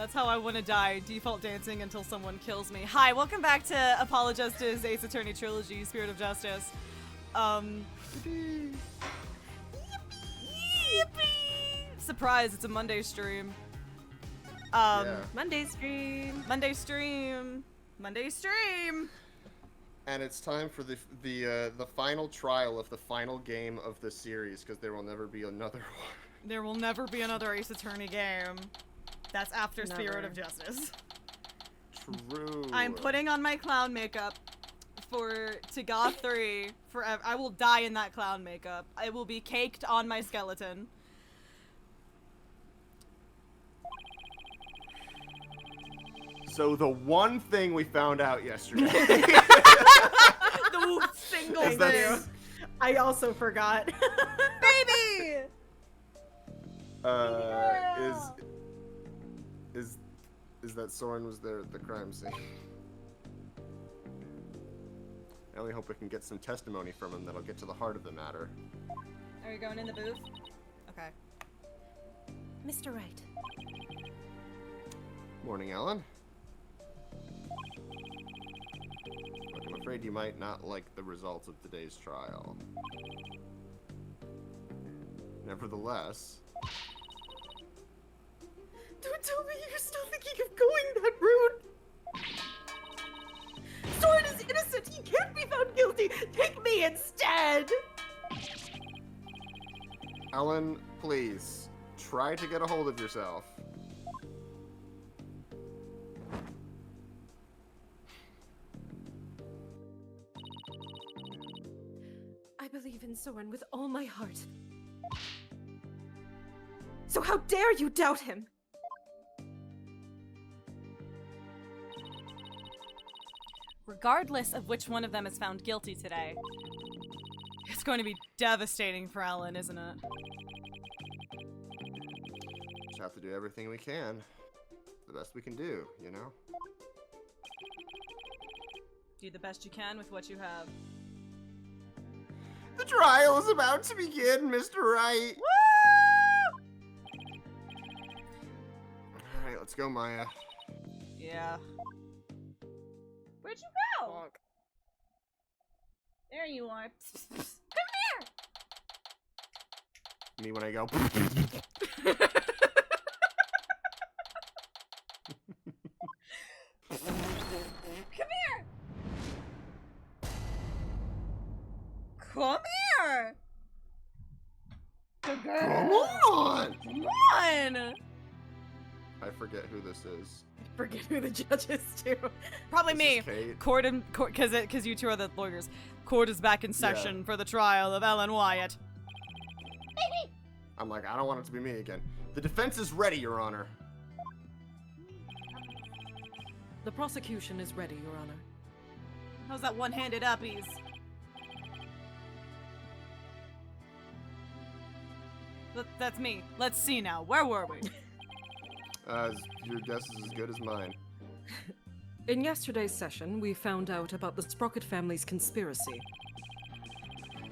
That's how I want to die, default dancing until someone kills me. Hi, welcome back to Apolojustice Ace Attorney Trilogy, Spirit of Justice. Yippee! Surprise, it's a Monday stream. Yeah. Monday stream. Monday stream. Monday stream. And it's time for the final trial of the final game of the series, because there will never be another one. There will never be another Ace Attorney game. That's after Never. Spirit of Justice. True. I'm putting on my clown makeup for Goth 3 forever. I will die in that clown makeup. It will be caked on my skeleton. So the one thing we found out yesterday The single is that thing. I also forgot. Baby! is that Soren was there at the crime scene. I only hope we can get some testimony from him that'll get to the heart of the matter. Are we going in the booth? Okay. Mr. Wright. Morning, Alan. Look, I'm afraid you might not like the results of today's trial. Nevertheless... Don't tell me you're still thinking of going that route! Soren is innocent! He can't be found guilty! Take me instead! Alan, please, try to get a hold of yourself. I believe in Soren with all my heart. So how dare you doubt him? Regardless of which one of them is found guilty today, it's going to be devastating for Alan, isn't it? Just have to do everything we can. The best we can do, you know? Do the best you can with what you have. The trial is about to begin, Mr. Wright! Woo! Alright, let's go, Maya. Yeah. Where'd you go? Fuck. There you are. Me when I go... Come here! Come here! Good girl. Come on! Come on! I forget who this is. Forget who the judge is, too. Probably This me. is Kate. Court and because you two are the lawyers. Court is back in session for the trial of Ellen Wyatt. I'm like, I don't want it to be me again. The defense is ready, Your Honor. The prosecution is ready, Your Honor. How's that one-handed uppies? That's me. Let's see now. Where were we? Your guess is as good as mine. In yesterday's session, we found out about the Sprocket family's conspiracy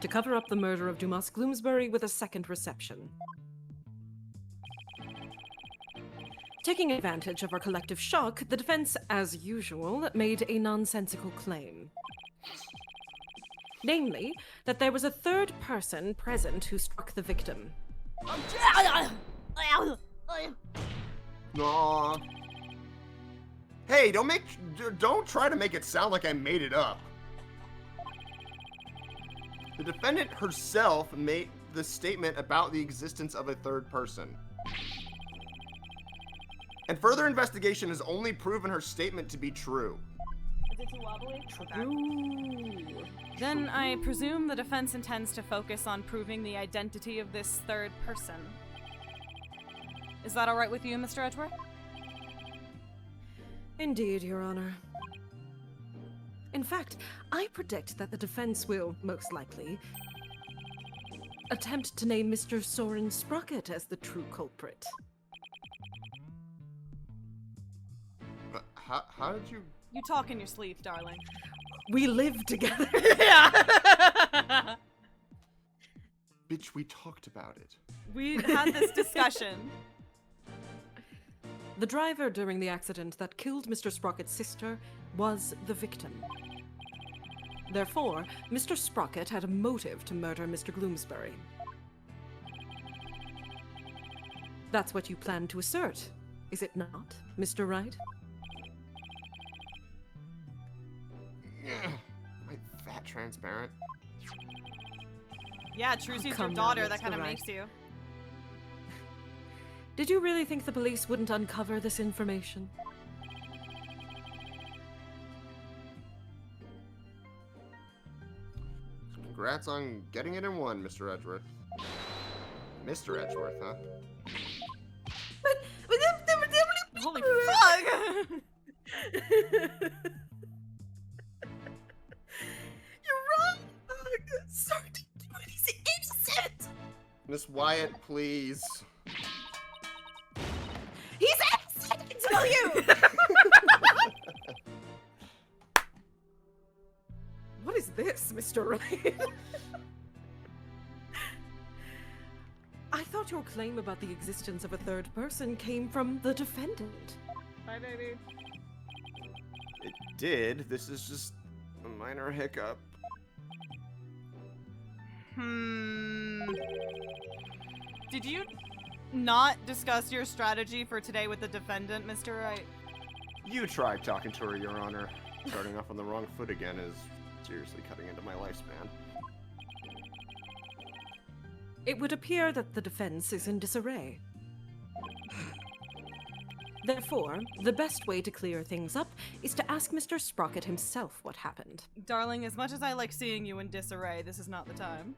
to cover up the murder of Dumas Gloomsbury with a second reception. Taking advantage of our collective shock, the defense, as usual, made a nonsensical claim. Namely, that there was a third person present who struck the victim. Aw. Hey, don't try to make it sound like I made it up. The defendant herself made the statement about the existence of a third person. And further investigation has only proven her statement to be true. Is it too wobbly? Okay. Then I presume the defense intends to focus on proving the identity of this third person. Is that alright with you, Mr. Edgeworth? Indeed, Your Honor. In fact, I predict that the defense will, most likely, attempt to name Mr. Soren Sprocket as the true culprit. How did you... You talk in your sleep, darling. We live together. Yeah. Bitch, we talked about it. We had this discussion. The driver during the accident that killed Mr. Sprocket's sister was the victim. Therefore, Mr. Sprocket had a motive to murder Mr. Gloomsbury. That's what you plan to assert, is it not, Mr. Wright? My fat transparent. Yeah, Trucy's your come daughter, on, that kind of Mr. Wright. makes you. Did you really think the police wouldn't uncover this information? Congrats on getting it in one, Mr. Edgeworth. Mr. Edgeworth, huh? Holy fuck! You're wrong! Sorry to do it, he's innocent! Miss Wyatt, please. He's innocent, I tell you! What is this, Mr. Wright? I thought your claim about the existence of a third person came from the defendant. Bye, baby. It did. This is just a minor hiccup. Did you not discuss your strategy for today with the defendant, Mr. Wright? You tried talking to her, Your Honor. Starting off on the wrong foot again is seriously cutting into my lifespan. It would appear that the defense is in disarray. Therefore, the best way to clear things up is to ask Mr. Sprocket himself what happened. Darling, as much as I like seeing you in disarray, this is not the time.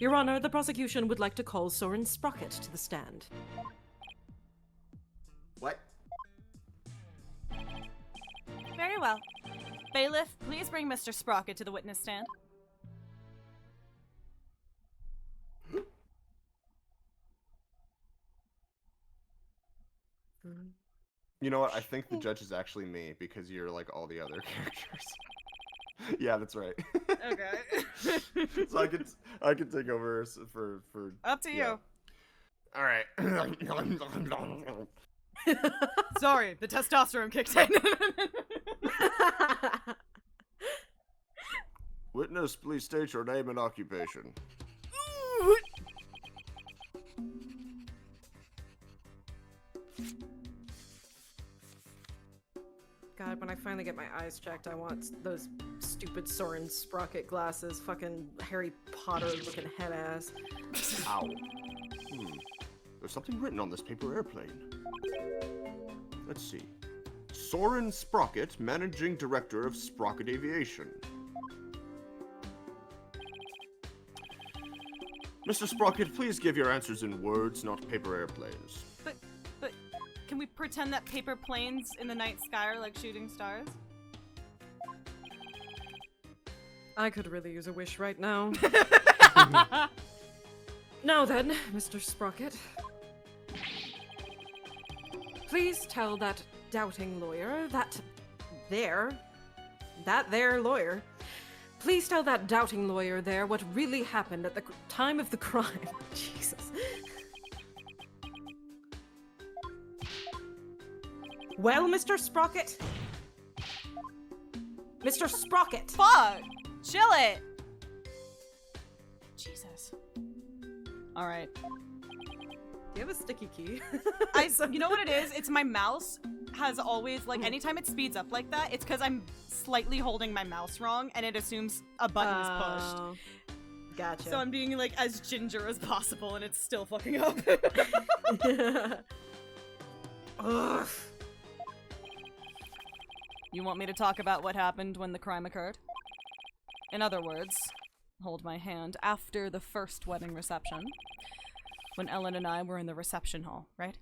Your Honor, the prosecution would like to call Soren Sprocket to the stand. What? Very well. Bailiff, please bring Mr. Sprocket to the witness stand. You know what? I think the judge is actually me because you're like all the other characters. Yeah, that's right. Okay. So I could take over for Up to you. All right. Sorry, the testosterone kicked in. Witness, please state your name and occupation. God, when I finally get my eyes checked, I want those stupid Soren Sprocket glasses, fucking Harry Potter looking head ass. Ow. There's something written on this paper airplane. Let's see. Soren Sprocket, Managing Director of Sprocket Aviation. Mr. Sprocket, please give your answers in words, not paper airplanes. But can we pretend that paper planes in the night sky are like shooting stars? I could really use a wish right now. Now then, Mr. Sprocket. Please tell that doubting lawyer that there lawyer. Please tell that doubting lawyer there what really happened at the time of the crime. Jesus. Well, Mr. Sprocket? Mr. Sprocket! Fuck! Chill it! Jesus. Alright. Do you have a sticky key? You know what it is? It's my mouse has always, like, anytime it speeds up like that, it's because I'm slightly holding my mouse wrong and it assumes a button is pushed. Gotcha. So I'm being, like, as ginger as possible and it's still fucking up. Ugh. You want me to talk about what happened when the crime occurred? In other words, hold my hand, after the first wedding reception, when Ellen and I were in the reception hall, right?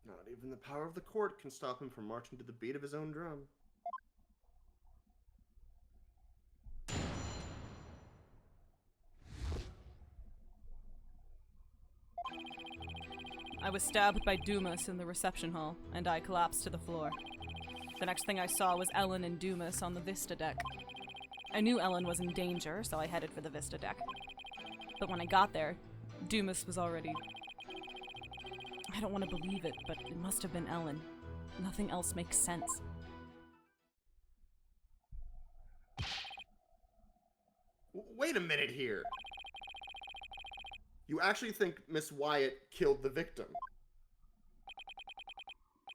Not even the power of the court can stop him from marching to the beat of his own drum. I was stabbed by Dumas in the reception hall, and I collapsed to the floor. The next thing I saw was Ellen and Dumas on the Vista deck. I knew Ellen was in danger, so I headed for the Vista deck. But when I got there, Dumas was already... I don't want to believe it, but it must have been Ellen. Nothing else makes sense. Wait a minute here. You actually think Miss Wyatt killed the victim?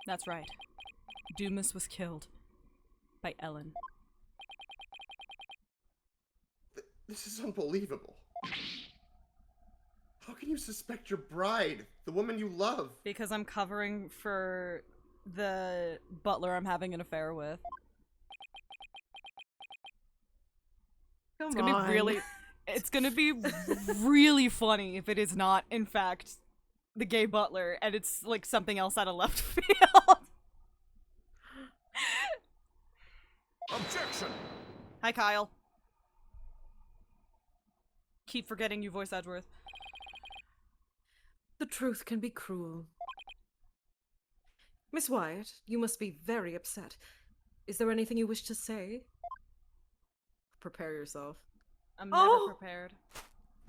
That's right. Dumas was killed by Ellen. This is unbelievable. How can you suspect your bride, the woman you love? Because I'm covering for the butler I'm having an affair with. It's gonna be really... It's gonna be really funny if it is not, in fact, the gay butler, and it's, like, something else out of left field. Objection! Hi, Kyle. Keep forgetting you voice Edgeworth. The truth can be cruel. Miss Wyatt, you must be very upset. Is there anything you wish to say? Prepare yourself. I'm never prepared.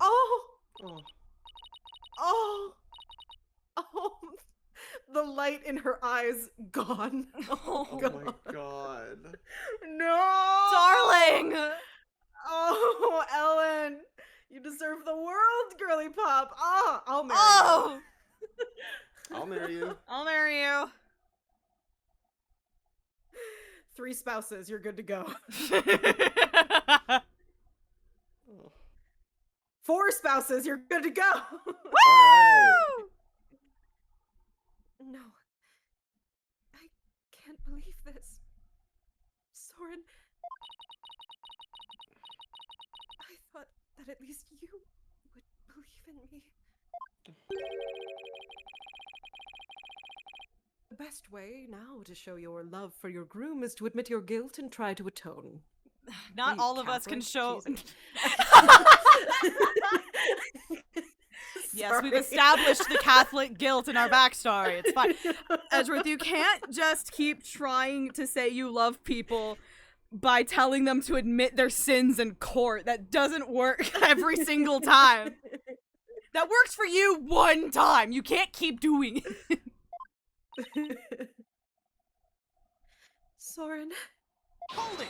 Oh! Oh. Oh! Oh! The light in her eyes gone. Oh, Oh my god. No! darling! Oh, Ellen! You deserve the world, girly pop! Ah, I'll marry Oh! I'll marry you. I'll marry you. 3 spouses, you're good to go. 4 spouses, you're good to go! Woo! No. I can't believe this. Soren. I thought that at least you would believe in me. The best way now to show your love for your groom is to admit your guilt and try to atone. Not Are you all of us can Catholic? show. Jesus. Yes, we've Sorry. established the Catholic guilt in our backstory. It's fine. Edgeworth, you can't just keep trying to say you love people by telling them to admit their sins in court. That doesn't work every single time. That works for you one time. You can't keep doing it. Soren. Hold it!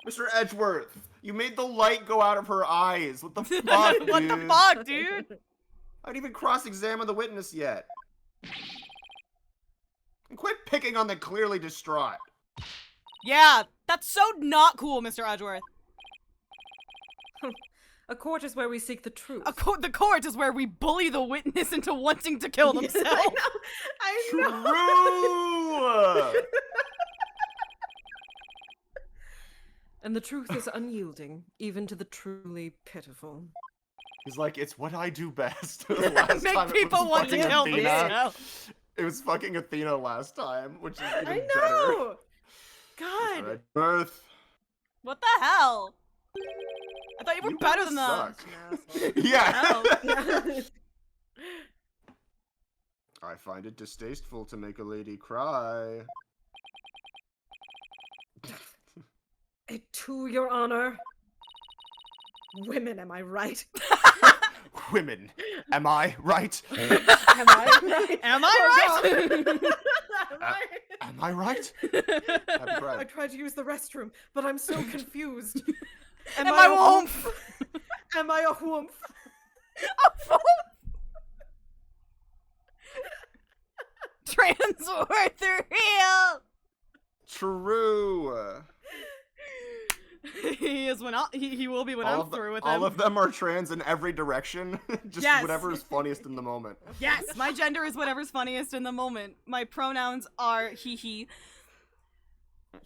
Mr. Edgeworth, you made the light go out of her eyes. What the fuck, dude? What the fuck, dude? I didn't even cross-examine the witness yet. And quit picking on the clearly distraught. Yeah, that's so not cool, Mr. Edgeworth. A court is where we seek the truth. The court is where we bully the witness into wanting to kill Yeah, themselves. I know. True! And the truth is unyielding, even to the truly pitiful. He's like, it's what I do best. Last Make time it people was want to fucking kill Athena. themselves. It was fucking Athena last time, which is even I better. know! God! Alright, Birth. What the hell? I thought you were You better than that. suck. Yeah. Yeah. I find it distasteful to make a lady cry. To your honor. Women, am I right? Women, am I right? Am I right? Am I right? Am I? Am I right? Happy I Pride. tried to use the restroom, but I'm so confused. Am I a woomph? Am I a whoomph? Trans worth real. True. He is when he will be when all I'm of the- through with all him. of them are trans in every direction. Just Yes. whatever is funniest in the moment. Yes, my gender is whatever's funniest in the moment. My pronouns are he.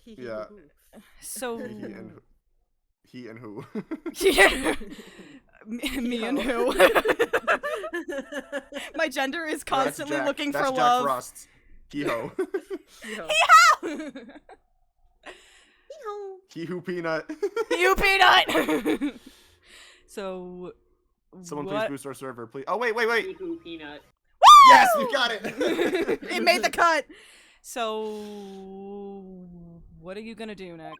Yeah. So He and who. yeah. Me and who. My gender is constantly That's Jack. looking That's for Jack love. Frost. Hee-ho. Hee-hoo peanut. You peanut. So Someone what? please boost our server, please. Oh, wait. Poo peanut. Yes, we got it. It made the cut. So what are you gonna do, Nick?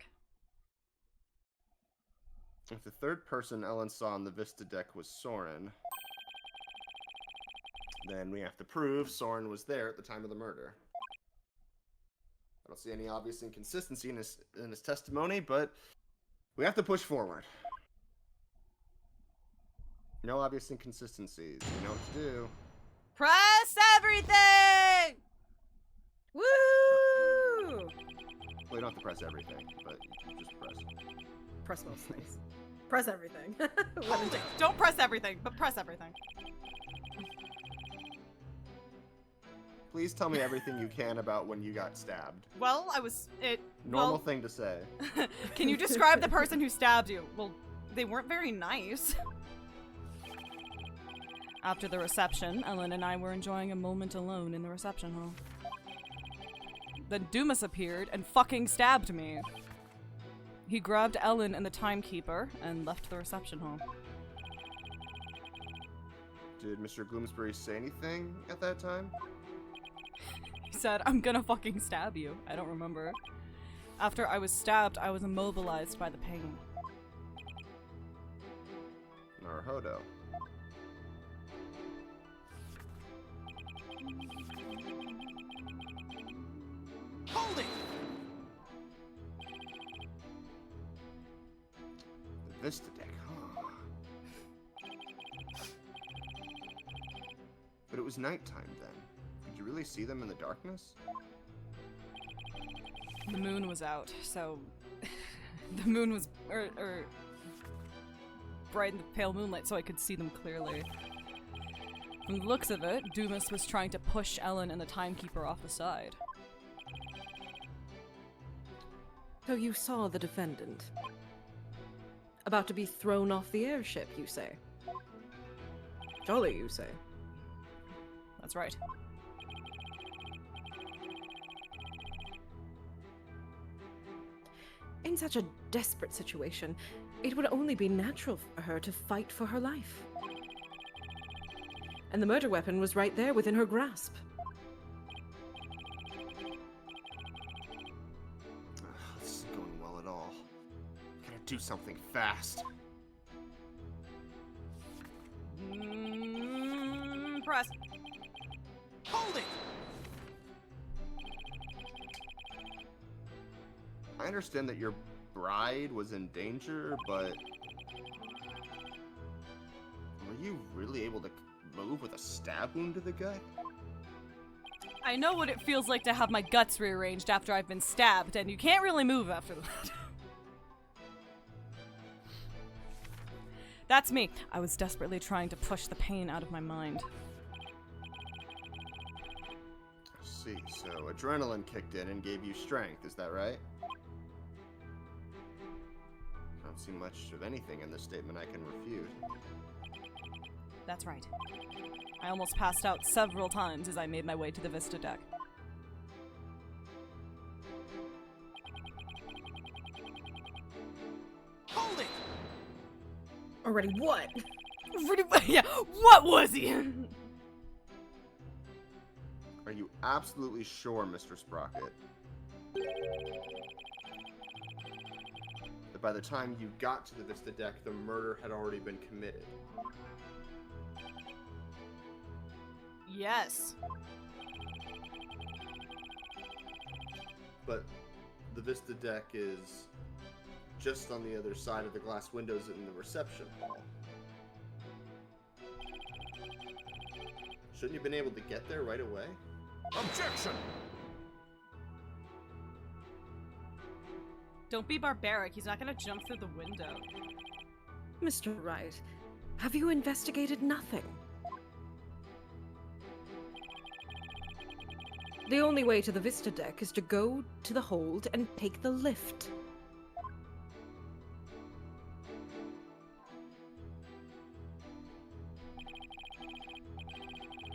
If the third person Ellen saw on the Vista deck was Soren, then we have to prove Soren was there at the time of the murder. I don't see any obvious inconsistency in his testimony, but we have to push forward. No obvious inconsistencies. You know what to do. Press everything! Woo! Well, you don't have to press everything, but you just press. Press most things. Press everything. What a dick. Don't press everything, but press everything. Please tell me everything you can about when you got stabbed. Well, Normal thing to say. Can you describe the person who stabbed you? Well, they weren't very nice. After the reception, Ellen and I were enjoying a moment alone in the reception hall. Then Dumas appeared and fucking stabbed me. He grabbed Ellen and the timekeeper and left the reception hall. Did Mr. Gloomsbury say anything at that time? He said, "I'm gonna fucking stab you." I don't remember. After I was stabbed, I was immobilized by the pain. Naruhodo. Hold it! The Vista deck, huh? But it was nighttime then. Could you really see them in the darkness? The moon was out, so the moon was bright in the pale moonlight, so I could see them clearly. From the looks of it, Dumas was trying to push Ellen and the timekeeper off the side. So you saw the defendant. About to be thrown off the airship, you say? Jolly, you say? That's right. In such a desperate situation, it would only be natural for her to fight for her life. And the murder weapon was right there within her grasp. This isn't going well at all. Gotta do something fast. Press. Hold it! I understand that your bride was in danger, but were you really able to move with a stab wound to the gut? I know what it feels like to have my guts rearranged after I've been stabbed, and you can't really move after that. That's me. I was desperately trying to push the pain out of my mind. I see, so adrenaline kicked in and gave you strength, is that right? I don't see much of anything in this statement I can refute. That's right. I almost passed out several times as I made my way to the Vista deck. Hold it! Already what? Yeah, what was he? Are you absolutely sure, Mr. Sprocket, that by the time you got to the Vista deck, the murder had already been committed? Yes. But the Vista deck is just on the other side of the glass windows in the reception hall. Shouldn't you have been able to get there right away? Objection! Don't be barbaric. He's not gonna jump through the window. Mr. Wright, have you investigated nothing? The only way to the Vista deck is to go to the hold and take the lift.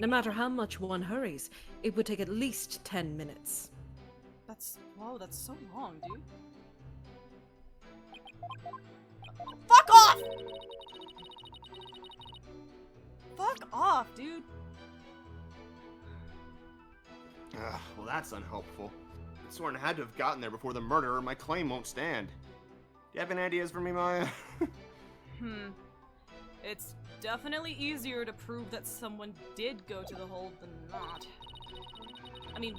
No matter how much one hurries, it would take at least 10 minutes. Whoa, that's so long, dude. Fuck off! Fuck off, dude. Well, that's unhelpful. Soren had to have gotten there before the murder, or my claim won't stand. Do You have any ideas for me, Maya? It's definitely easier to prove that someone did go to the hold than not. I mean,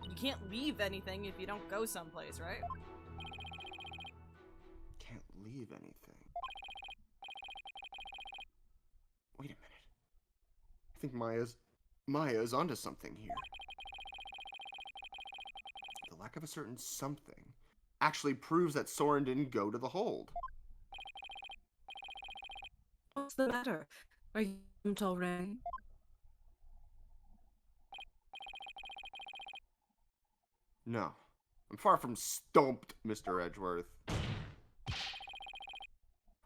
you can't leave anything if you don't go someplace, right? Can't leave anything. Wait a minute. I think Maya's onto something here. The lack of a certain something actually proves that Soren didn't go to the hold. What's the matter? Are you stumped already? No. I'm far from stumped, Mr. Edgeworth.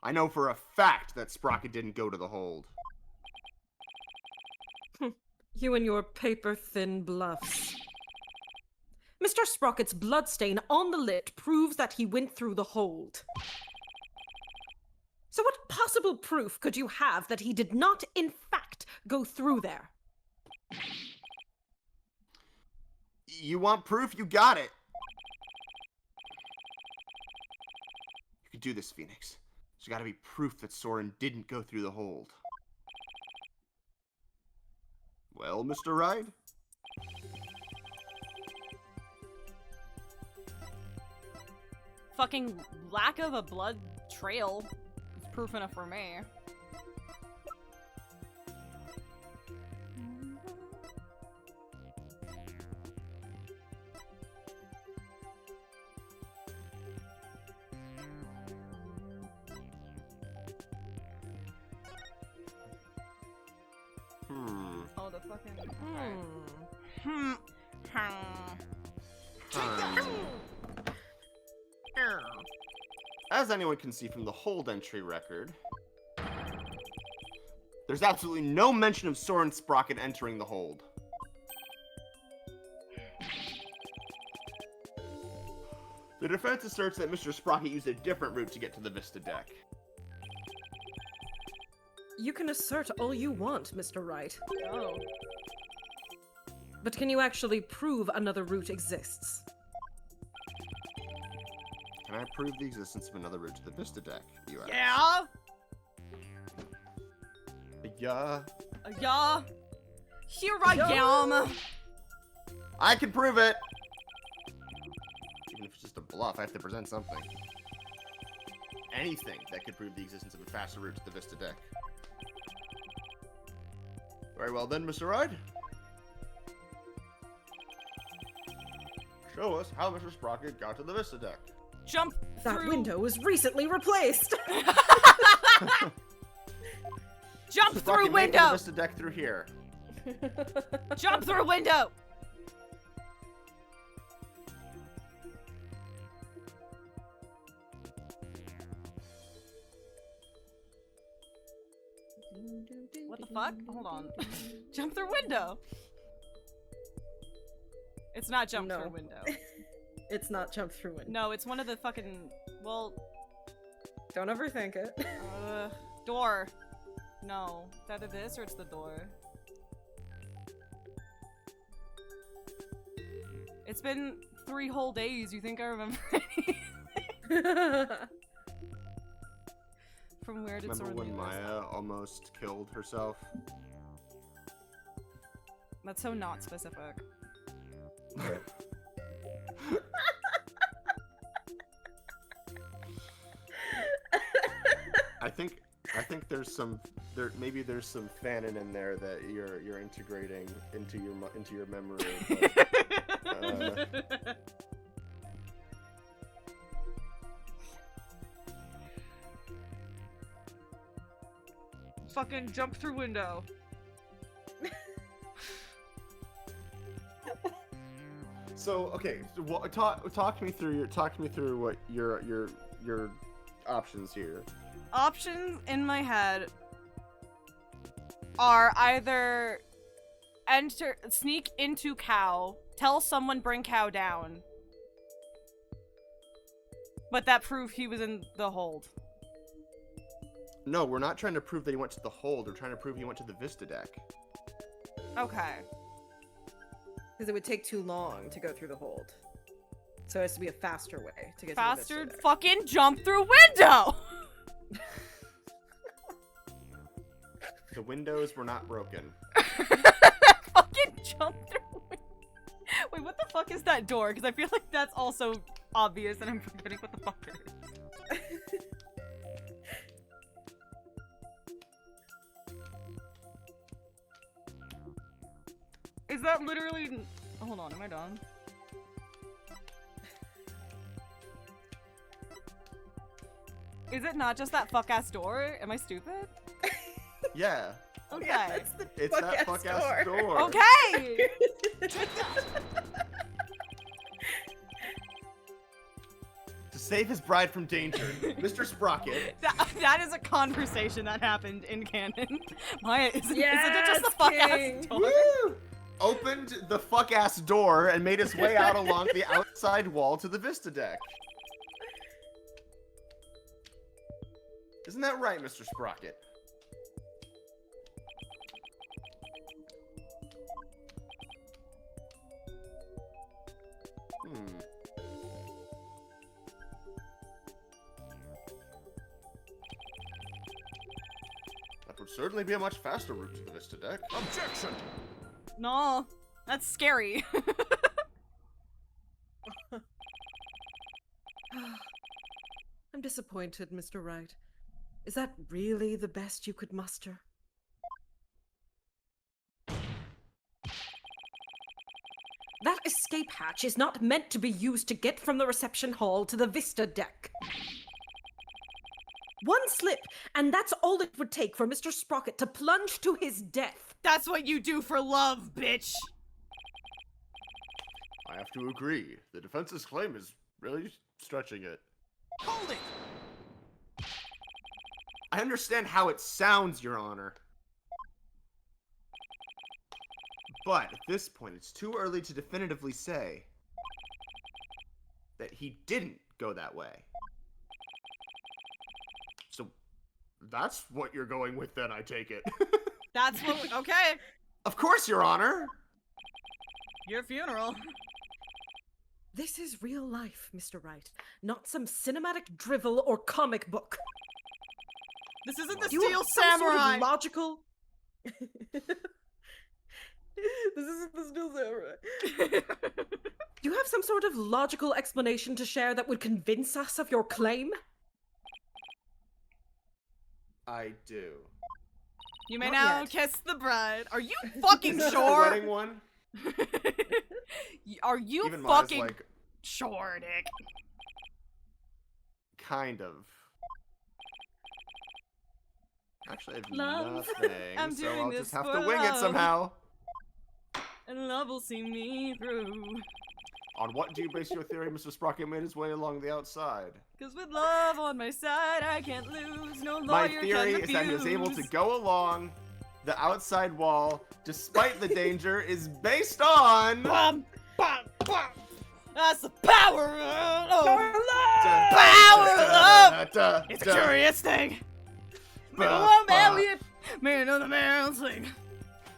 I know for a fact that Sprocket didn't go to the hold. You and your paper-thin bluffs. Mr. Sprocket's bloodstain on the lid proves that he went through the hold. So what possible proof could you have that he did not, in fact, go through there? You want proof? You got it. You can do this, Phoenix. There's gotta be proof that Soren didn't go through the hold. Well, Mr. Ride? Fucking lack of a blood trail is proof enough for me. Oh, the fucking... As anyone can see from the hold entry record, there's absolutely no mention of Soren Sprocket entering the hold. The defense asserts that Mr. Sprocket used a different route to get to the Vista deck. You can assert all you want, Mr. Wright. Oh. But can you actually prove another route exists? Can I prove the existence of another route to the Vista deck, you ask? Yeah? Yeah. Yeah? Here I am! I can prove it! Even if it's just a bluff, I have to present something. Anything that could prove the existence of a faster route to the Vista deck. Very well then, Mr. Ride. Show us how Mr. Sprocket got to the Vista deck. Jump That through... window was recently replaced! Jump Mr. through Sprocket made it to window! the Vista deck through here. Jump through window! What the fuck? Hold on. Jump through window! It's not jump No. through window. It's not jump through window. No, it's one of the fucking... Well... Don't overthink it. Door. No. It's either this or it's the door. It's been 3 whole days. You think I remember anything? From where did Remember Soren when leave us? Maya almost killed herself? That's so not specific. I think there's some maybe there's some fanon in there that you're integrating into your memory. But, Fucking jump through window. so okay, so talk me through what your options here. Options in my head are either sneak into cow, tell someone bring cow down, but that proved he was in the hold. No, we're not trying to prove that he went to the hold. We're trying to prove he went to the Vista deck. Okay. Because it would take too long to go through the hold. So it has to be a faster way to get Faster, to the Vista fucking jump through window! The windows were not broken. Fucking jump through window. Wait, what the fuck is that door? Because I feel like that's also obvious and I'm forgetting what the fuck it is. Is that literally... Hold on, am I done? Is it not just that fuck-ass door? Am I stupid? Yeah, Okay. Yeah, that's the it's that fuck-ass door. Okay! To save his bride from danger, Mr. Sprocket. That is a conversation that happened in canon. Maya, isn't it Yes, just the fuck-ass King. door? Woo! Opened the fuck-ass door and made his way out along the outside wall to the Vista deck. Isn't that right, Mr. Sprocket? That would certainly be a much faster route to the Vista deck. Objection! No, that's scary. I'm disappointed, Mr. Wright. Is that really the best you could muster? That escape hatch is not meant to be used to get from the reception hall to the Vista deck. One slip, and that's all it would take for Mr. Sprocket to plunge to his death. That's what you do for love, bitch. I have to agree. The defense's claim is really stretching it. Hold it! I understand how it sounds, Your Honor. But at this point, it's too early to definitively say that he didn't go that way. So that's what you're going with then, I take it. That's what okay. Of course, Your Honor! Your funeral. This is real life, Mr. Wright, not some cinematic drivel or comic book. This isn't the Do you Steel have some sort Samurai. of logical... This isn't the Steel Samurai. Do you have some sort of logical explanation to share that would convince us of your claim? I do. You may Not now yet. kiss the bride. Are you fucking Is this the sure? wedding one? Are you Even Maya's fucking like, sure, Dick? kind of. Actually, I have Love. nothing, I'm so doing I'll this just have for to wing it love. somehow. And love will see me through. On what do you base your theory Mr. Sprocket made his way along the outside? Cause with love on my side, I can't lose. No lawyer My can theory refuse. is that he was able to go along the outside wall despite the danger is based on... Bum, bum, bum. That's the power of love. Power of love. It's a curious thing. One man leap, man on the man sing.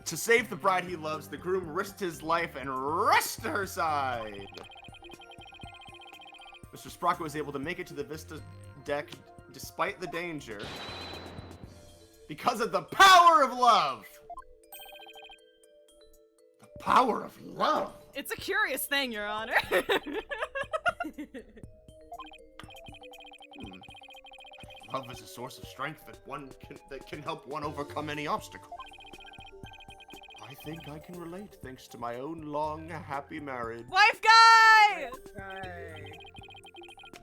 To save the bride he loves, the groom risked his life and rushed to her side. Mr. Sprocket was able to make it to the Vista deck despite the danger because of the power of love. The power of love. It's a curious thing, Your Honor. Love is a source of strength that can help one overcome any obstacle. I think I can relate thanks to my own long, happy marriage. Wife guy!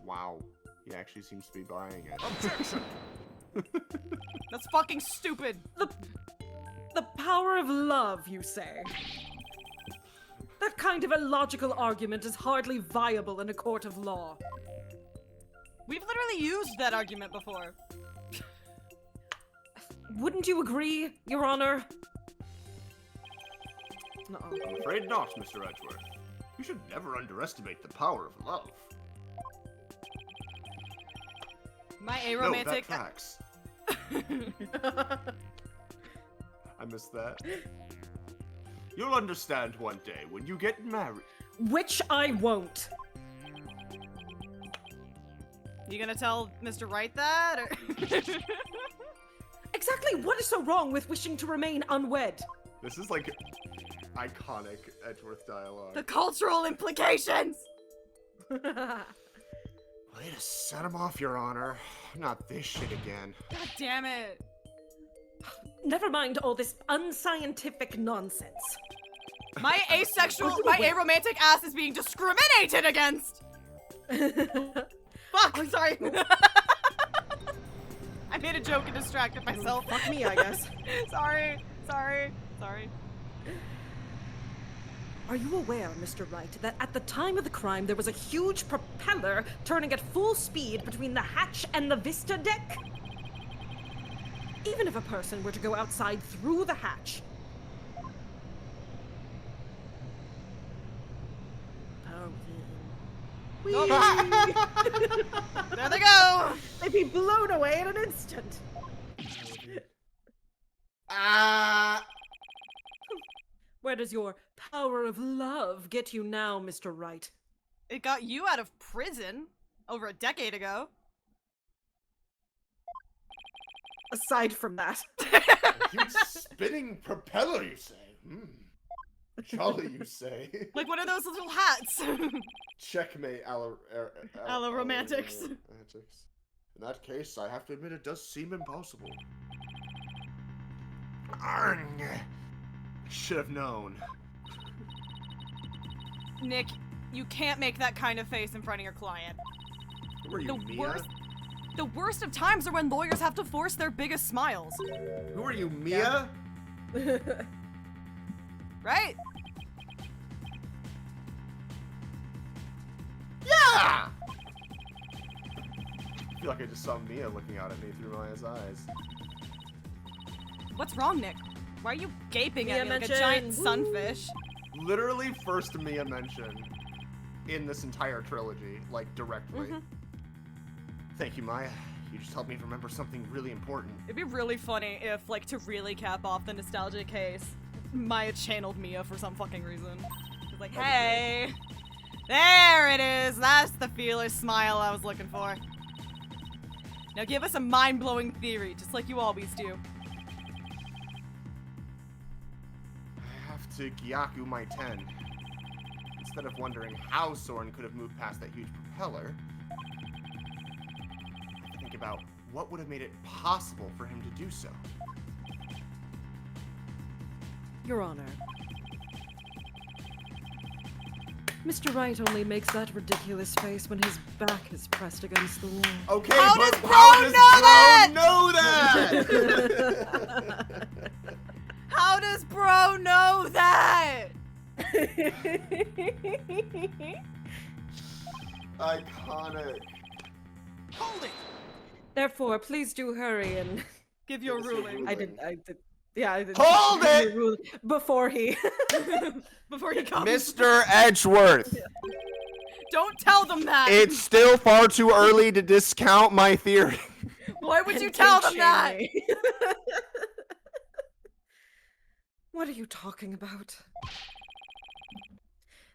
Wow. He actually seems to be buying it. Objection! That's fucking stupid. The power of love, you say? That kind of illogical argument is hardly viable in a court of law. We've literally used that argument before. Wouldn't you agree, Your Honor? No. I'm afraid not, Mr. Edgeworth. You should never underestimate the power of love. My No, that aromantic. tracks. I missed that. You'll understand one day when you get married. Which I won't. You gonna tell Mr. Wright that, or? Exactly what is so wrong with wishing to remain unwed? This is like iconic Edgeworth dialogue. The cultural implications! Way to set him off, Your Honor. Not this shit again. God damn it. Never mind all this unscientific nonsense. My aromantic ass is being discriminated against! Fuck, sorry. I made a joke and distracted myself. Fuck me, I guess. Sorry. Are you aware, Mr. Wright, that at the time of the crime there was a huge propeller turning at full speed between the hatch and the vista deck? Even if a person were to go outside through the hatch... Whee! There they go! They'd be blown away in an instant. Where does your power of love get you now, Mr. Wright? It got you out of prison over a decade ago. Aside from that. A huge spinning propeller, you say? Jolly, you say? Like one of those little hats. Checkmate, Romantics. In that case, I have to admit it does seem impossible. Arrgh. Should have known. Nick, you can't make that kind of face in front of your client. Who are you, Mia? The worst of times are when lawyers have to force their biggest smiles. Who are you, Mia? Right? Yeah! I feel like I just saw Mia looking out at me through Maya's eyes. What's wrong, Nick? Why are you gaping Mia at me like a mentioned. giant sunfish? Literally first Mia mention in this entire trilogy, like directly. Thank you, Maya. You just helped me remember something really important. It'd be really funny if, like, to really cap off the nostalgia case, Maya channeled Mia for some fucking reason. She's like, hey! There it is! That's the fearless smile I was looking for. Now give us a mind-blowing theory, just like you always do. I have to Gyaku my 10. Instead of wondering how Soren could have moved past that huge propeller, I think about what would have made it possible for him to do so. Your Honor. Mr. Wright only makes that ridiculous face when his back is pressed against the wall. Okay, How but does how Bro does know Bro know that? How does bro know that? Iconic. Hold it! Therefore, please do hurry and... Give your Give us your ruling. I did, yeah, I did. Hold it! Before he... Before he comes. Mr. Edgeworth, Don't tell them that! it's still far too early to discount my theory. Why would you tell them that? What are you talking about?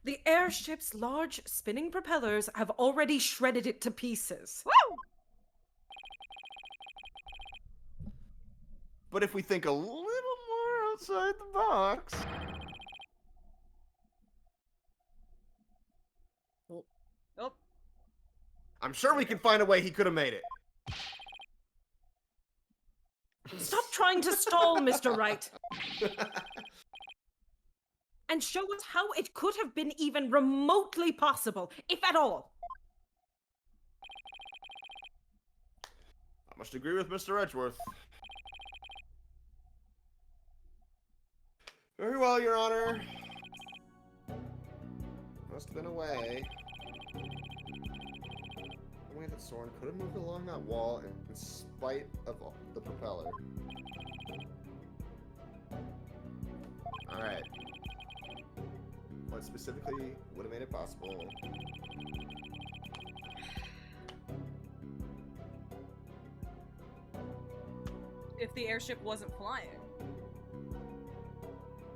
The airship's large spinning propellers have already shredded it to pieces. Woo! But if we think a little more outside the box... Oh. I'm sure we can find a way he could have made it. Stop trying to stall, Mr. Wright. And show us how it could have been even remotely possible, if at all. I must agree with Mr. Edgeworth. Very well, Your Honor. Must have been a way. A way that Soren could have moved along that wall in spite of the propeller. Alright. What specifically would have made it possible? If the airship wasn't flying.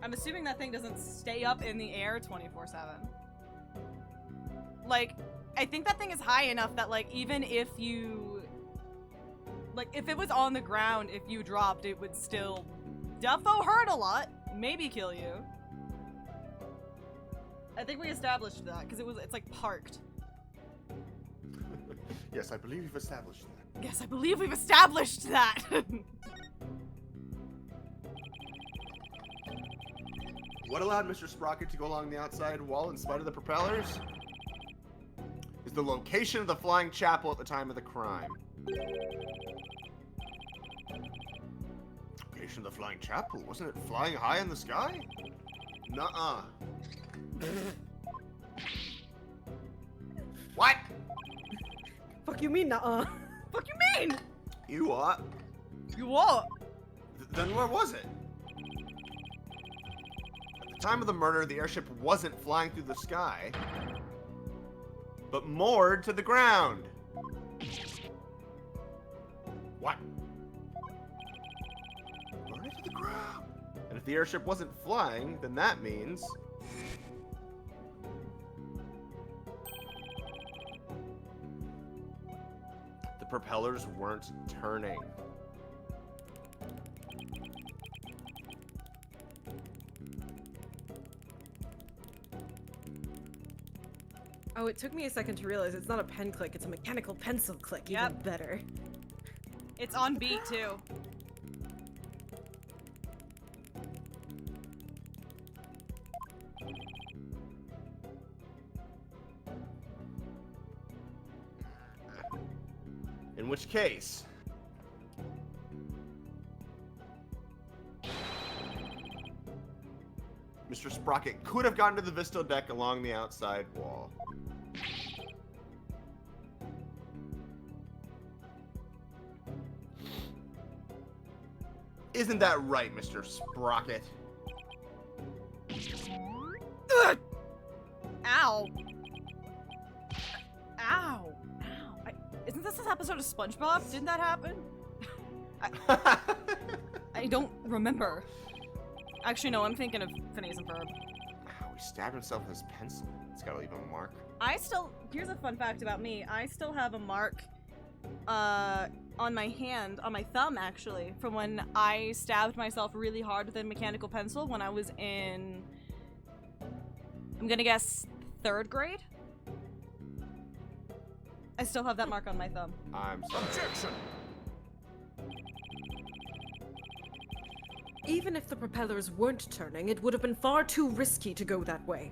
I'm assuming that thing doesn't stay up in the air 24/7. Like, I think that thing is high enough that, like, even if you... Like, if it was on the ground, if you dropped, it would still defo hurt a lot. Maybe kill you. I think we established that, because it's, like, parked. Yes, I believe you've established that. Yes, I believe we've established that! What allowed Mr. Sprocket to go along the outside wall in spite of the propellers? Is the location of the flying chapel at the time of the crime. Location of the flying chapel? Wasn't it flying high in the sky? Nuh-uh. What? Fuck you mean, nuh-uh? Fuck you mean? You what? You what? Then where was it? At the time of the murder, the airship wasn't flying through the sky, but moored to the ground. What? Moored to the ground. And if the airship wasn't flying, then that means... the propellers weren't turning. Oh, it took me a second to realize it's not a pen click, it's a mechanical pencil click. Yep. Even better. It's on beat, too. In which case... Mr. Sprocket could have gotten to the Visto deck along the outside wall. Isn't that right, Mr. Sprocket? Ugh! Ow. Ow. Ow. Isn't this episode of SpongeBob? Didn't that happen? I don't remember. Actually, no, I'm thinking of Phineas and Ferb. He stabbed himself with his pencil. It's gotta leave a mark. Here's a fun fact about me. I still have a mark, on my hand, on my thumb, actually, from when I stabbed myself really hard with a mechanical pencil when I was in, I'm gonna guess, 3rd grade? I still have that mark on my thumb. I'm sorry. Objection! Even if the propellers weren't turning, it would have been far too risky to go that way.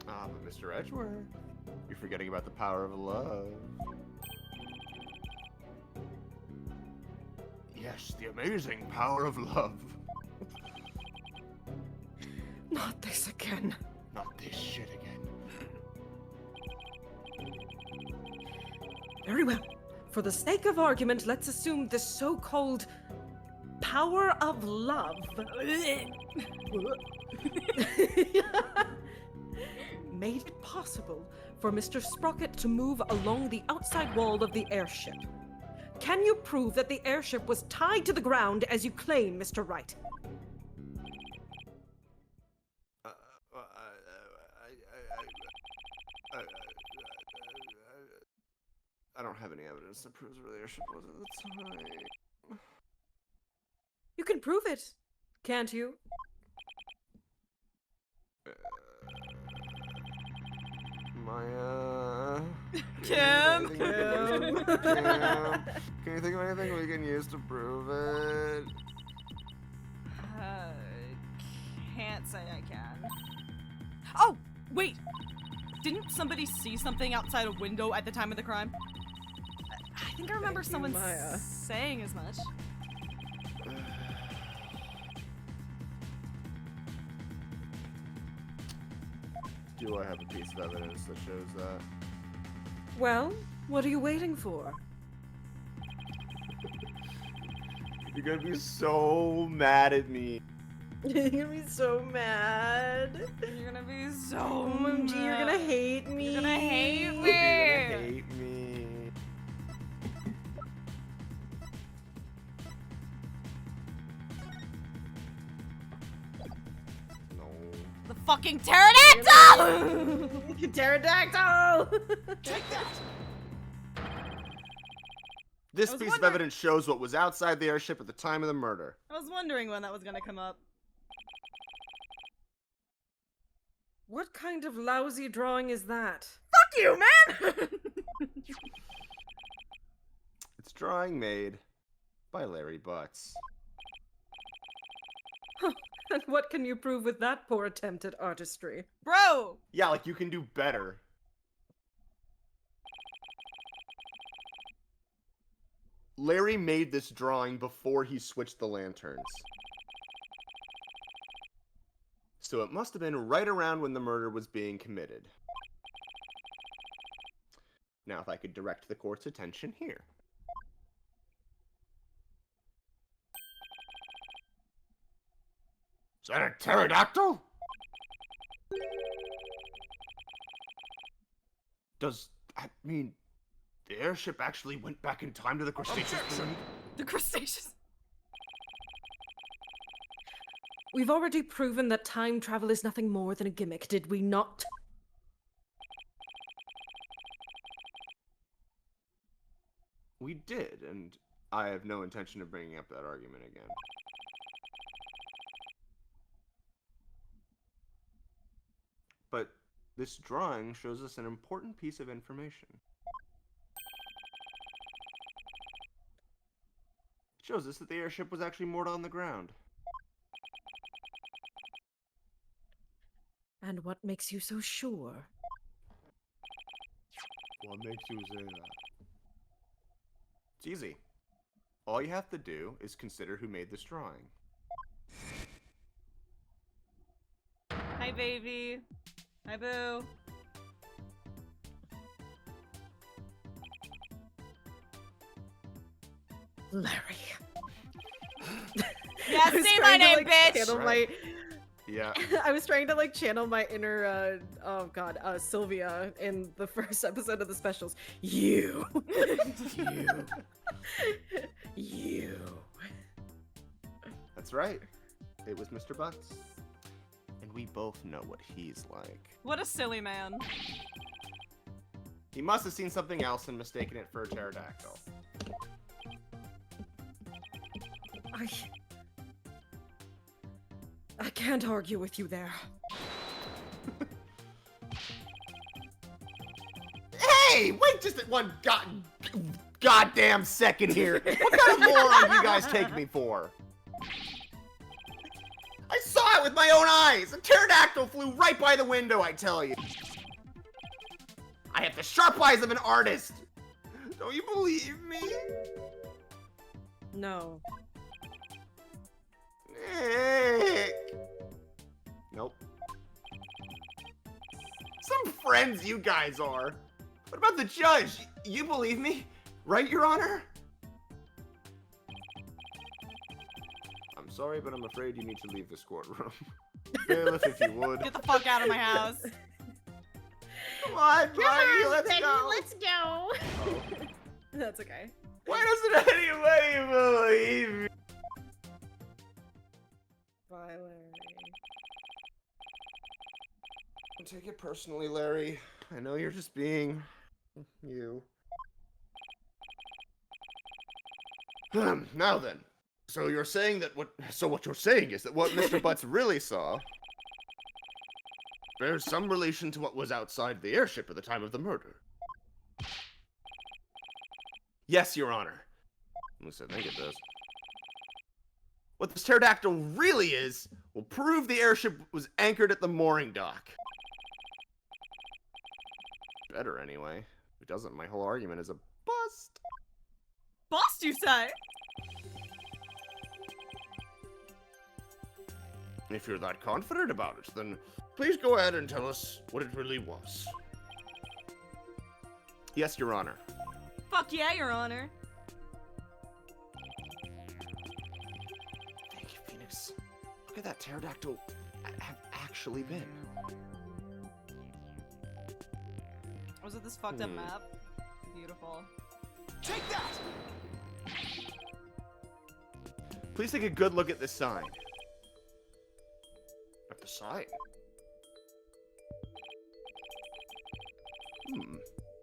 Ah, but Mr. Edgeworth, you're forgetting about the power of love. Yes, the amazing power of love. Not this again. Not this shit again. Very well. For the sake of argument, let's assume the so-called power of love made it possible for Mr. Sprocket to move along the outside wall of the airship. Can you prove that the airship was tied to the ground as you claim, Mr. Wright? I don't have any evidence that proves where the airship was at the time. You can prove it, can't you? Maya. Kim! Can you think of anything we can use to prove it? Can't say I can. Oh, wait! Didn't somebody see something outside a window at the time of the crime? I think I remember someone saying as much. Do I have a piece of evidence that shows that? Well, what are you waiting for? You're gonna be so mad at me. You're gonna be so mad. You're gonna be so OMG, mad. you're gonna hate me. You're gonna hate me. You're gonna hate me. No. The Fucking pterodactyl! Pterodactyl! Take that! This I was piece of wondering- evidence shows what was outside the airship at the time of the murder. I was wondering when that was gonna come up. What kind of lousy drawing is that? Fuck you, man! It's drawing made by Larry Butts. And what can you prove with that poor attempt at artistry? Bro! Yeah, like you can do better. Larry made this drawing before he switched the lanterns. So it must have been right around when the murder was being committed. Now, if I could direct the court's attention here. Is that a pterodactyl? Does that mean the airship actually went back in time to the Cretaceous period? The crustaceans. We've already proven that time travel is nothing more than a gimmick, did we not? We did, and I have no intention of bringing up that argument again. But this drawing shows us an important piece of information. It shows us that the airship was actually moored on the ground. And what makes you so sure? What makes you say that? It's easy. All you have to do is consider who made this drawing. Hi, baby. Hi, boo. Larry. Yeah, I was say trying my to, name, bitch! channel Right. Yeah. I was trying to channel my inner Sylvia in the first episode of the specials. You. You. That's right. It was Mr. Butts. And we both know what he's like. What a silly man. He must have seen something else and mistaken it for a pterodactyl. I can't argue with you there. Hey! Wait just one goddamn second here. What kind of moron do you guys take me for? I saw it with my own eyes! A pterodactyl flew right by the window, I tell you. I have the sharp eyes of an artist. Don't you believe me? No. Nick. Nope. Some friends you guys are. What about the judge? You believe me? Right, Your Honor? I'm sorry, but I'm afraid you need to leave this courtroom. Bailiff, if you would. Get the fuck out of my house. Come on, Buddy, let's go. Let's go. Oh. That's okay. Why doesn't anybody believe me? Bye, Larry. Don't take it personally, Larry. I know you're just being you. Now then, so you're saying that what you're saying is that what Mr. Butts really saw bears some relation to what was outside the airship at the time of the murder. Yes, Your Honor. At least I think it does. What this pterodactyl really is will prove the airship was anchored at the mooring dock. Better, anyway. If it doesn't, my whole argument is a bust. Bust, you say? If you're that confident about it, then please go ahead and tell us what it really was. Yes, Your Honor. Fuck yeah, Your Honor. Thank you, Phoenix. Look at that pterodactyl have actually been. Was it this fucked up map? Beautiful. Take that! Please take a good look at this sign. At the sign?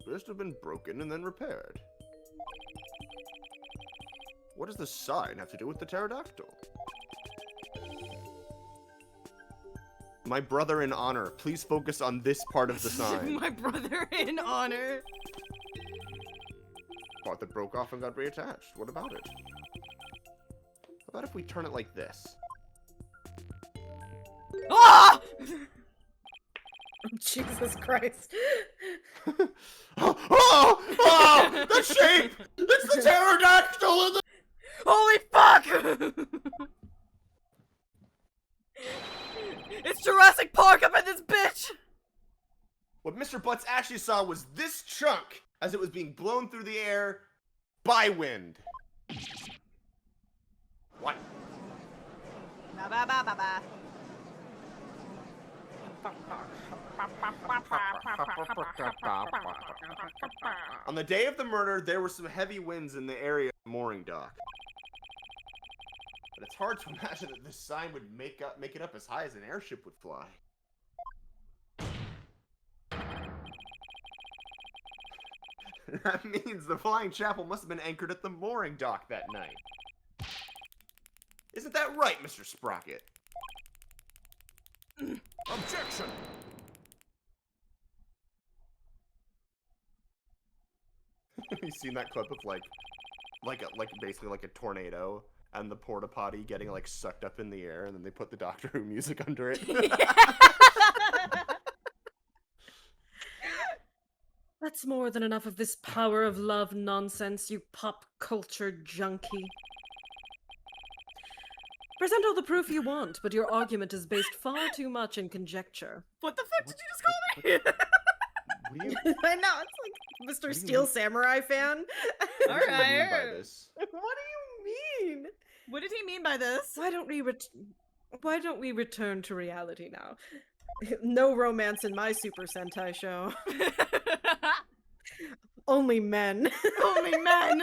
Appears to have been broken and then repaired. What does the sign have to do with the pterodactyl? My brother in honor, please focus on this part of the sign. My brother in honor. Part that broke off and got reattached. What about it? How about if we turn it like this? Ah! Jesus Christ. Oh! The shape! It's the pterodactyl in the— Holy fuck! It's Jurassic Park up in this bitch! What Mr. Butts actually saw was this chunk as it was being blown through the air by wind. What? Ba ba ba ba ba. On the day of the murder, there were some heavy winds in the area of the mooring dock. But it's hard to imagine that this sign would make it up as high as an airship would fly. That means the flying chapel must have been anchored at the mooring dock that night. Isn't that right, Mr. Sprocket? Objection! You seen that clip of basically like a tornado and the porta potty getting like sucked up in the air, and then they put the Doctor Who music under it? That's more than enough of this power of love nonsense, you pop culture junkie. Present all the proof you want, but your argument is based far too much in conjecture. What the fuck did you just call me? What do you, I know, it's like Mr. Steel Samurai fan. what do you mean by this? What do you mean? What did he mean by this? Why don't we return to reality now? No romance in my Super Sentai show. Only men. Only men.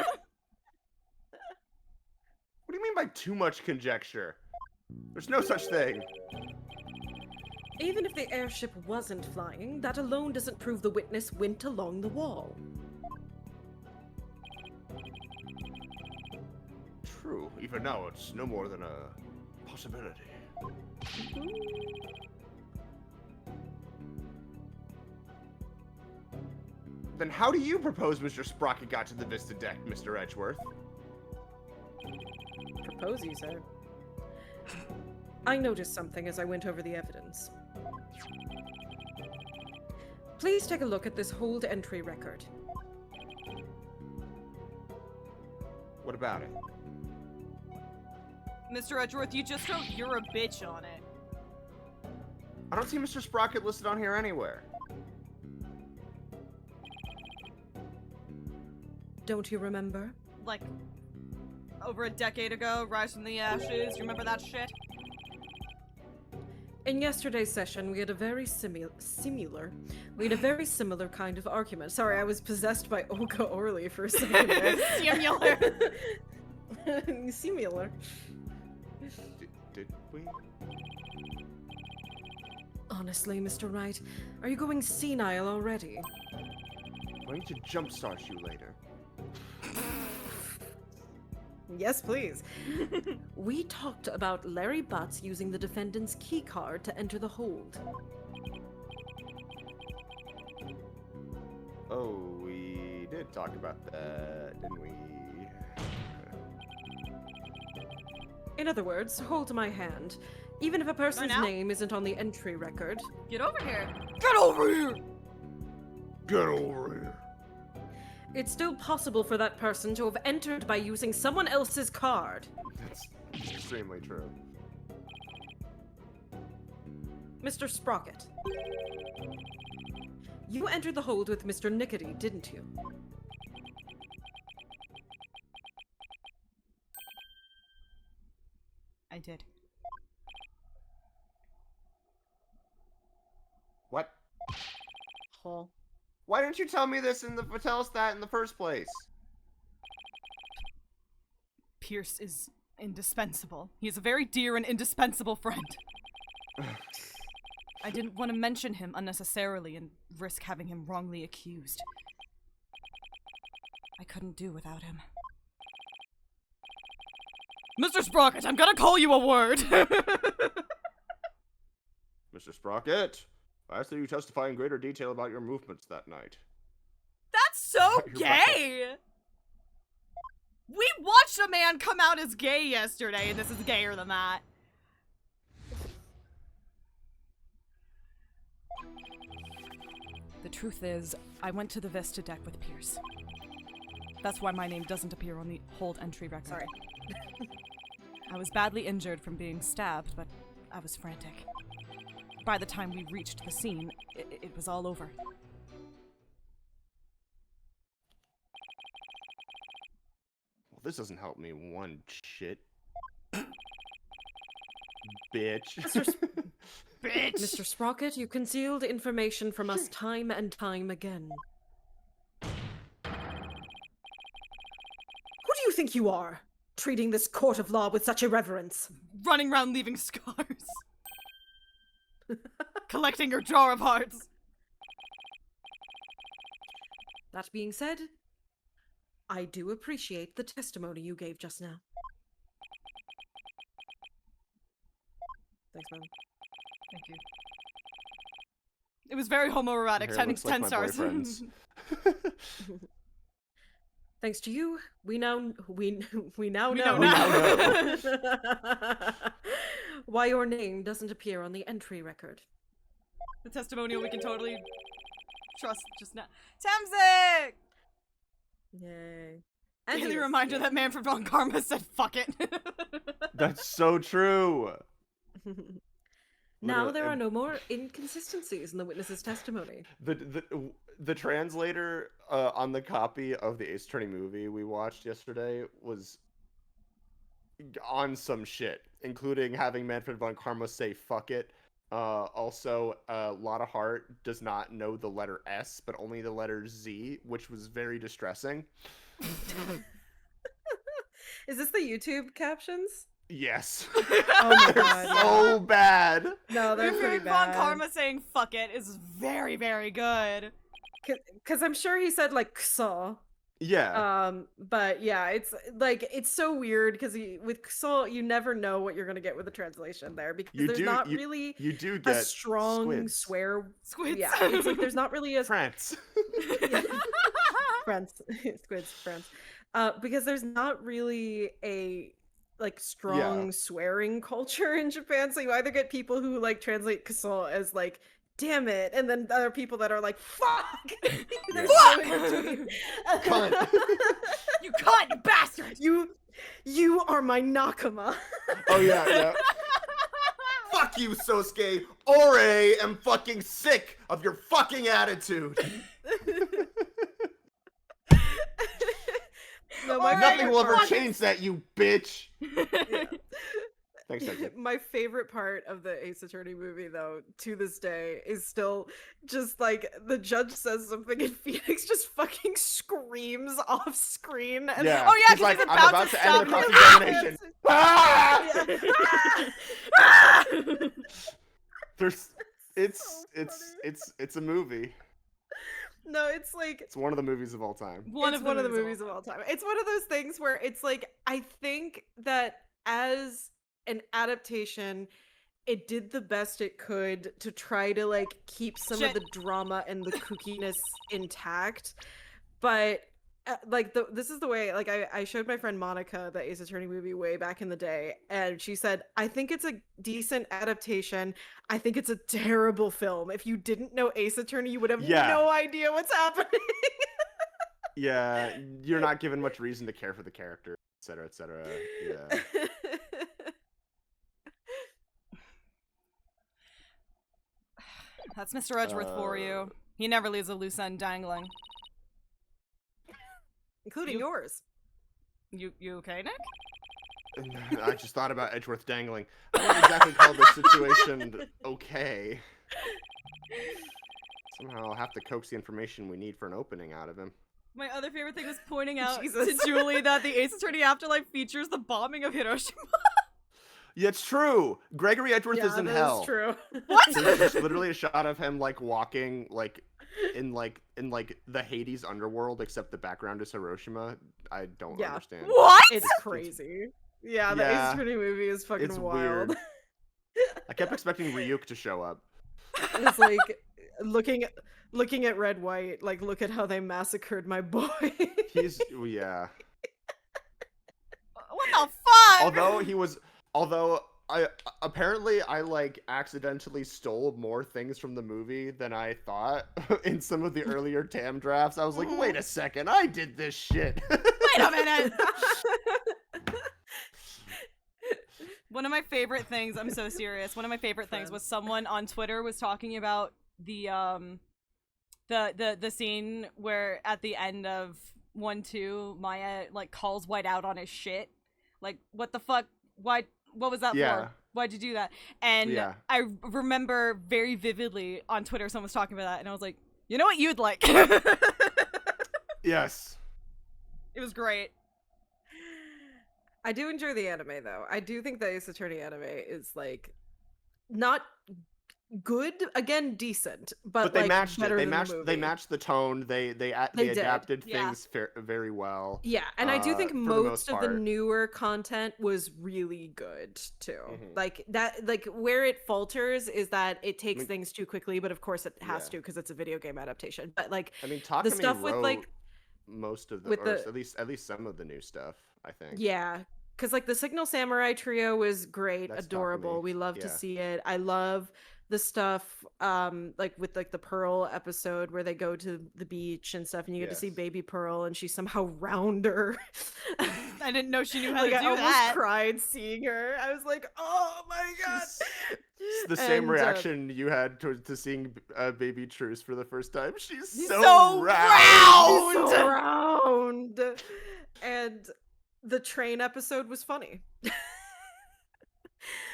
What do you mean by too much conjecture? There's no such thing. Even if the airship wasn't flying, that alone doesn't prove the witness went along the wall. True. Even now, it's no more than a possibility. Then how do you propose Mr. Sprocket got to the Vista deck, Mr. Edgeworth? Propose, you said. I noticed something as I went over the evidence. Please take a look at this hold entry record. What about it? Mr. Edgeworth, you just wrote "you're a bitch" on it. I don't see Mr. Sprocket listed on here anywhere. Don't you remember? Like, over a decade ago, Rise from the Ashes, you remember that shit? In yesterday's session, we had a very similar kind of argument. Sorry, I was possessed by Olga Orly for a second there. Similar. Similar. Did we? Honestly, Mr. Wright, are you going senile already? Why don't you jumpstart you later? Yes, please. We talked about Larry Butts using the defendant's keycard to enter the hold. Oh, we did talk about that, didn't we? In other words, hold my hand. Even if a person's now? name isn't on the entry record, Get over here. Get over here! Get over here. it's still possible for that person to have entered by using someone else's card. That's extremely true. Mr. Sprocket. You entered the hold with Mr. Nickety, didn't you? I did. What? Hole. Why didn't you tell me this tell us that in the first place? Pierce is indispensable. He is a very dear and indispensable friend. I didn't want to mention him unnecessarily and risk having him wrongly accused. I couldn't do without him. Mr. Sprocket, I'm gonna call you a word! Mr. Sprocket, I ask that you testify in greater detail about your movements that night. That's so You're gay! We watched a man come out as gay yesterday, and this is gayer than that. The truth is, I went to the Vista deck with Pierce. That's why my name doesn't appear on the hold entry record. Sorry. I was badly injured from being stabbed, but I was frantic. By the time we reached the scene, it was all over. Well, this doesn't help me one shit. Bitch. Bitch! Mr. Sprocket, you concealed information from us time and time again. Who do you think you are, treating this court of law with such irreverence? Running around leaving scars. Collecting your jar of hearts. That being said, I do appreciate the testimony you gave just now. Thanks, man. Thank you. It was very homoerotic. Hair 10 looks like my stars. boyfriend's. Thanks to you, we now know know. why your name doesn't appear on the entry record. The testimonial we can totally trust just now. Temzik! Yay. Daily yes, reminder that Manfred von Karma said fuck it. That's so true. Now Literally, there are no more inconsistencies in the witness's testimony. The translator on the copy of the Ace Attorney movie we watched yesterday was on some shit, including having Manfred von Karma say "fuck it." Also, Lotta Hart does not know the letter S, but only the letter Z, which was very distressing. Is this the YouTube captions? Yes. Oh my god. So bad. No, they're pretty Manfred bad. von Karma saying fuck it is very, very good. Because I'm sure he said like "ksa." Yeah. But yeah, it's like it's so weird because with "ksa" you never know what you're gonna get with the translation there because there's not really you do a get strong squids. swear. Squids. Yeah, it's like there's not really a France. France squids France. Because there's not really a like strong swearing culture in Japan, so you either get people who like translate "ksa" as like damn it, and then other people that are like fuck. There's no in between. Cunt. You cunt, you bastard! You are my nakama. Oh yeah. Fuck you, Sosuke. Ore am fucking sick of your fucking attitude. No, Nothing will ever fucking- change that, you bitch. Yeah. Thanks, Sosuke. My favorite part of the Ace Attorney movie, though, to this day, is still just like the judge says something and Phoenix just fucking screams off screen. And Yeah. Oh yeah, He's 'cause like, he's I'm about to end the cross-examination. Ah! Ah! There's, So it's a movie. No, it's like It's one of the movies of all time. it's one of the movies of all time. It's one of those things where it's like I think that as an adaptation, it did the best it could to try to like keep some of the drama and the kookiness intact, but like this is the way like I showed my friend Monica the Ace Attorney movie way back in the day, and she said I think it's a decent adaptation. I think it's a terrible film. If you didn't know Ace Attorney, you would have no idea what's happening. Yeah, you're not given much reason to care for the character, etc., etc. Yeah. That's Mr. Edgeworth for you. He never leaves a loose end dangling. Including yours. You okay, Nick? I just thought about Edgeworth dangling. I wouldn't exactly call this situation okay. Somehow I'll have to coax the information we need for an opening out of him. My other favorite thing was pointing out Jesus. to Julie that the Ace Attorney Afterlife features the bombing of Hiroshima. Yeah, it's true. Gregory Edgeworth is in hell. That's true. What? There's just literally a shot of him like walking in the Hades underworld, except the background is Hiroshima. I don't Yeah. understand. What? It's crazy. Yeah, the Yeah. Ace Attorney movie is fucking It's wild. weird. I kept expecting Ryuk to show up. It's like looking at Red White, like look at how they massacred my boy. Yeah. What the fuck? Although I apparently I like accidentally stole more things from the movie than I thought in some of the earlier TAM drafts. I was like, wait a second, I did this shit. Wait a minute. One of my favorite things, I'm so serious. One of my favorite things was someone on Twitter was talking about the scene where at the end of 1-2 Maya like calls White out on his shit. Like, what the fuck? Why? What was that for? Why'd you do that? And I remember very vividly on Twitter someone was talking about that, and I was like, you know what you'd like? Yes. It was great. I do enjoy the anime though. I do think the Ace Attorney anime is like not good, again decent, but they like, matched better it. than They matched the tone. They adapted things very well. Yeah, and I do think for the most of the part. newer content was really good too. Like that, like where it falters is that it takes things too quickly, but of course it has to because it's a video game adaptation. But like, I mean, Takumi the stuff with wrote like most of with at least some of the new stuff, I think. Yeah, because like the Signal Samurai trio was great, That's adorable. Takumi. We love to Yeah. see it. I love the stuff like with like the Pearl episode where they go to the beach and stuff, and you get to see Yes. baby Pearl and she's somehow rounder. I didn't know she knew how Like to I do almost that. cried seeing her. I was like, oh my god. It's the same And, reaction you had to seeing baby Truce for the first time. She's so, so round. She's so round. And the train episode was funny.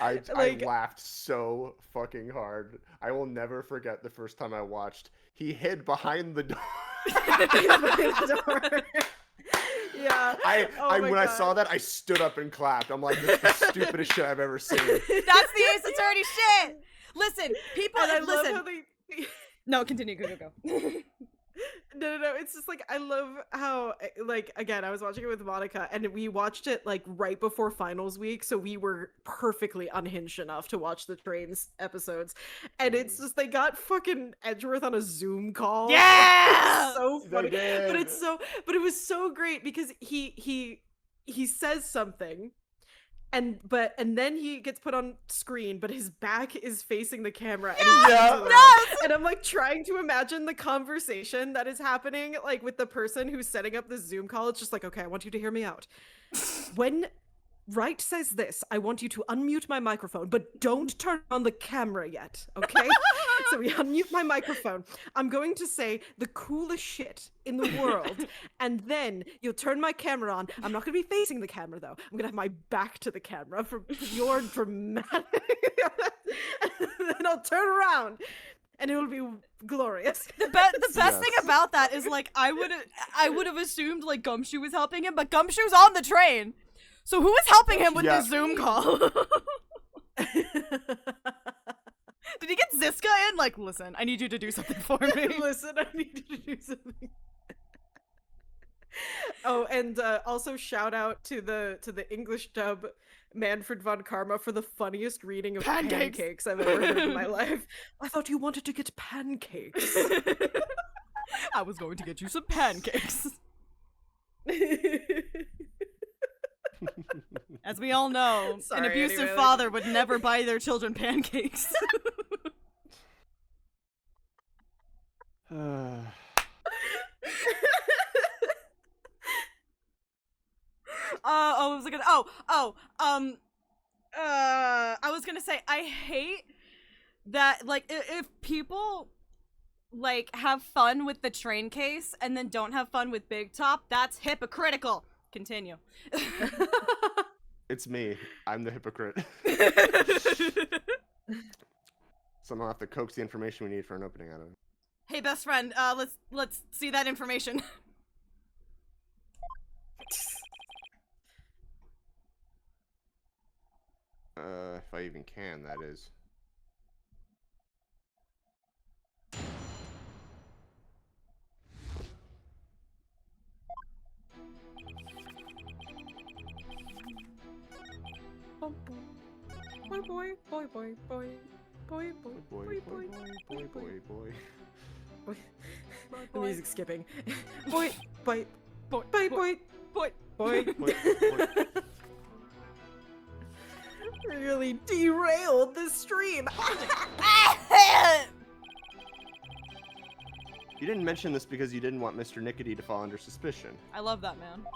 I Like- laughed so fucking hard. I will never forget the first time I watched. He hid behind the door. Yeah. Oh my when I God. saw that, I stood up and clapped. I'm like, this is the stupidest shit I've ever seen. That's the Ace Attorney shit. Listen, people. And I Listen. love how they No, continue. Go. No. It's just like I love how like again I was watching it with Monica and we watched it like right before finals week, so we were perfectly unhinged enough to watch the trains episodes, and it's just they got fucking Edgeworth on a Zoom call. Yeah! It's so funny, They but did. it was so great because he says something. And then he gets put on screen, but his back is facing the camera, and he Yeah. turns around. Yes! And I'm like trying to imagine the conversation that is happening, like with the person who's setting up this Zoom call. It's just like, okay, I want you to hear me out. When Wright says this, I want you to unmute my microphone, but don't turn on the camera yet, okay? So we unmute my microphone. I'm going to say the coolest shit in the world, and then you'll turn my camera on. I'm not going to be facing the camera, though. I'm going to have my back to the camera for your dramatic... and then I'll turn around, and it'll be glorious. The best Yes. thing about that is like I would have assumed like Gumshoe was helping him, but Gumshoe's on the train. So who is helping him with Yeah. this Zoom call? Did he get Ziska in? Like, listen, I need you to do something for me. Listen, I need you to do something. Oh, and also shout out to the English dub Manfred von Karma for the funniest reading of Pancakes. pancakes I've ever heard in my life. I thought you wanted to get pancakes. I was going to get you some pancakes. As we all know, an Sorry, abusive anyway, father would never buy their children pancakes. I was gonna say, I hate that, like, if people, like, have fun with the train case and then don't have fun with Big Top, that's hypocritical. Continue. It's me. I'm the hypocrite. Someone will have to coax the information we need for an opening out of it. Hey, best friend, let's see that information. If I even can, that is. Boy, boy, boy, boy, boy, boy, boy, boy, boy, boy, boy. The music's skipping. Boy, boy, Boy, boy, boy, boy. boy. Boy. Really derailed the stream. You didn't mention this because you didn't want Mr. Nickety to fall under suspicion. I love that man.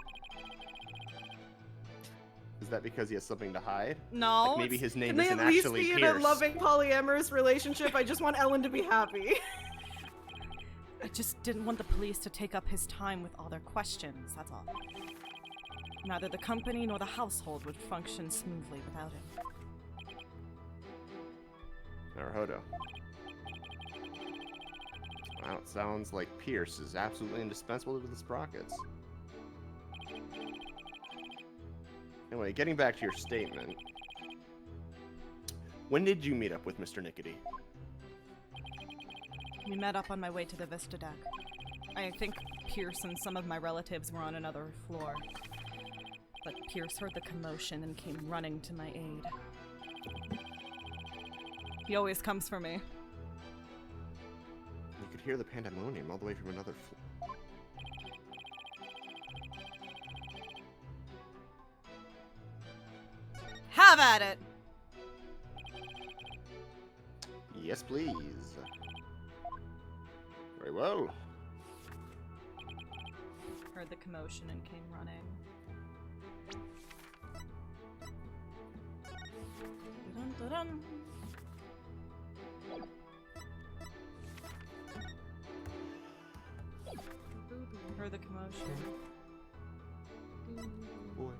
Is that because he has something to hide? No. Like maybe his name Can they isn't at least actually be in Pierce. a loving polyamorous relationship? I just want Ellen to be happy. I just didn't want the police to take up his time with all their questions, that's all. Neither the company nor the household would function smoothly without him. Naruhodo. Wow, it sounds like Pierce is absolutely indispensable to the Sprockets. Anyway, getting back to your statement. When did you meet up with Mr. Nickety? We met up on my way to the Vista deck. I think Pierce and some of my relatives were on another floor. But Pierce heard the commotion and came running to my aid. He always comes for me. You could hear the pandemonium all the way from another floor. Have at it! Yes, please. Very well. Heard the commotion and came running. Dun-dun-dun. Heard the commotion. Boy,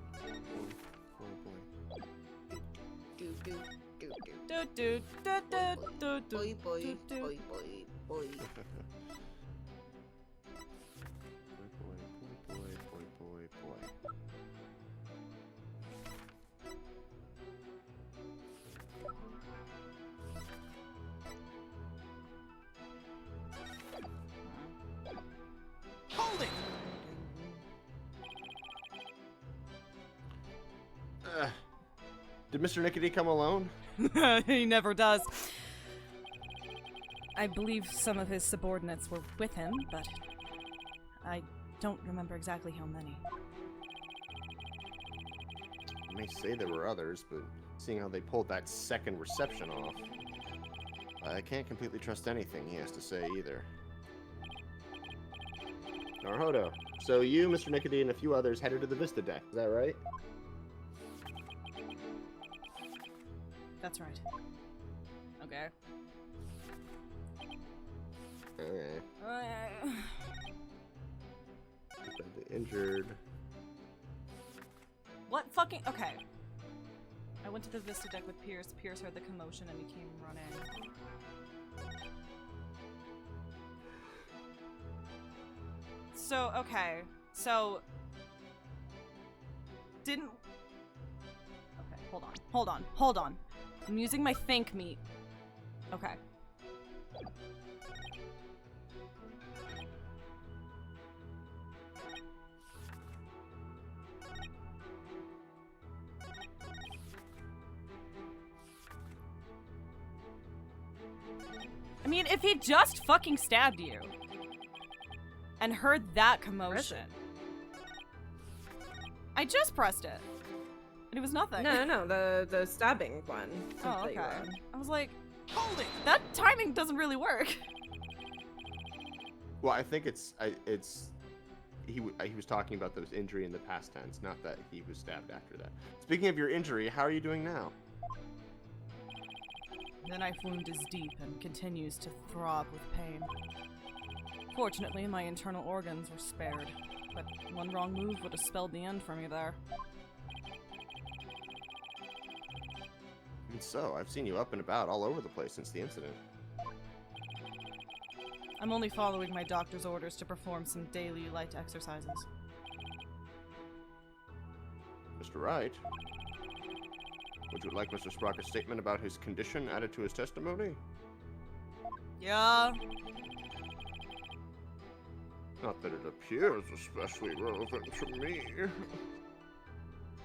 boy, boy. Do, do, do, do. Do do do do do do Boy, boy, do do. boy, boy, boy. Boy, boy, boy, boy. Hold it! Did Mr. Nickety come alone? He never does. I believe some of his subordinates were with him, but I don't remember exactly how many. I may say there were others, but seeing how they pulled that second reception off, I can't completely trust anything he has to say either. Naruhodo, so you, Mr. Nickety, and a few others headed to the Vista deck, is that right? That's right. Okay. Okay. Badly injured. What fucking... Okay. I went to the Vista deck with Pierce. Pierce heard the commotion and he came running. So, okay. So... Didn't... Okay, hold on. Hold on. Hold on. I'm using my think meat. Okay. I mean, if he just fucking stabbed you and heard that commotion. I just pressed it. And it was nothing. No, the stabbing one. Oh, that okay. you were on. I was like, Hold it! that timing doesn't really work. Well, I think he was talking about those injury in the past tense, not that he was stabbed after that. Speaking of your injury, how are you doing now? The knife wound is deep and continues to throb with pain. Fortunately, my internal organs were spared, but one wrong move would have spelled the end for me there. And so, I've seen you up and about all over the place since the incident. I'm only following my doctor's orders to perform some daily light exercises. Mr. Wright, Would you like Mr. Sprocket's statement about his condition added to his testimony? Yeah. Not that it appears especially relevant to me. I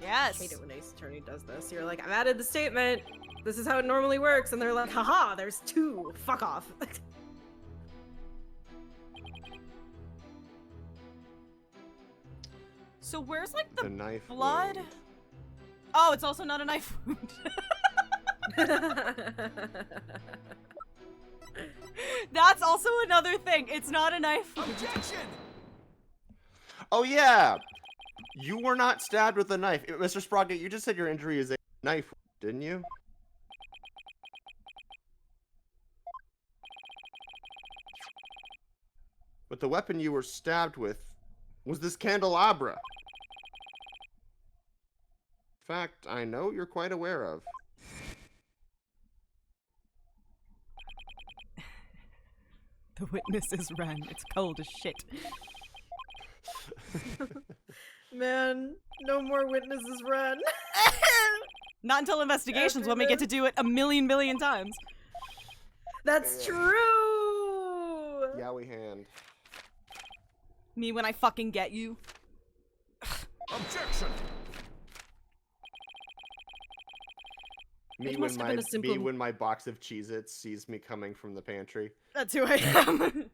Yes. hate it when Ace Attorney does this. You're like, I've added the statement. This is how it normally works. And they're like, haha, there's 2. Fuck off. So where's like The the knife blood? wound. Oh, it's also not a knife wound. That's also another thing. It's not a knife wound. Objection! Oh yeah! You were not stabbed with a knife. Mr. Sprocket, you just said your injury is a knife wound, didn't you? But the weapon you were stabbed with was this candelabra. Fact I know you're quite aware of. The witnesses ran. It's cold as shit. Man, no more witnesses run. Not until investigations when we get to do it a million times. That's true. Yowie hand. Me when I fucking get you. Objection! Me It must have been a simple- when my box of Cheez-Its sees me coming from the pantry. That's who I am.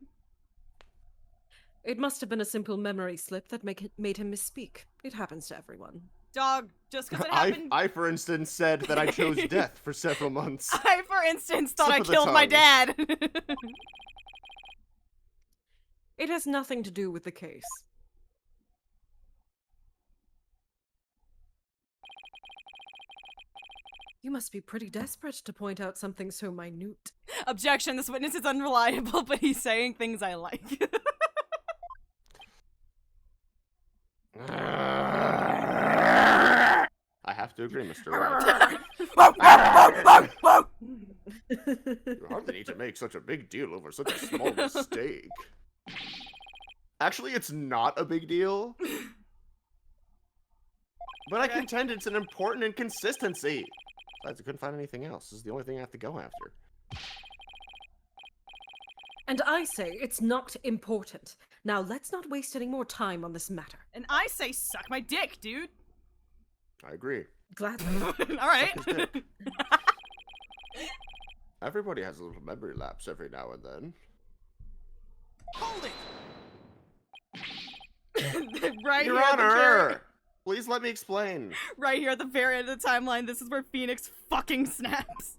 It must have been a simple memory slip that made him misspeak. It happens to everyone. Dog, just because it happened. I, for instance, said that I chose death for several months. I, for instance, thought Slip I of the killed my tongue. dad. It has nothing to do with the case. You must be pretty desperate to point out something so minute. Objection, this witness is unreliable, but he's saying things I like. I have to agree, Mr. Wright. You hardly need to make such a big deal over such a small mistake. Actually, it's not a big deal. But I contend it's an important inconsistency. Besides, I couldn't find anything else. This is the only thing I have to go after. And I say it's not important. Now let's not waste any more time on this matter. And I say suck my dick, dude. I agree. Gladly. Alright. Suck his dick. Everybody has a little memory lapse every now and then. Hold it! Right Your here at the very, Honor! Please let me explain. right here at the very end of the timeline, this is where Phoenix fucking snaps.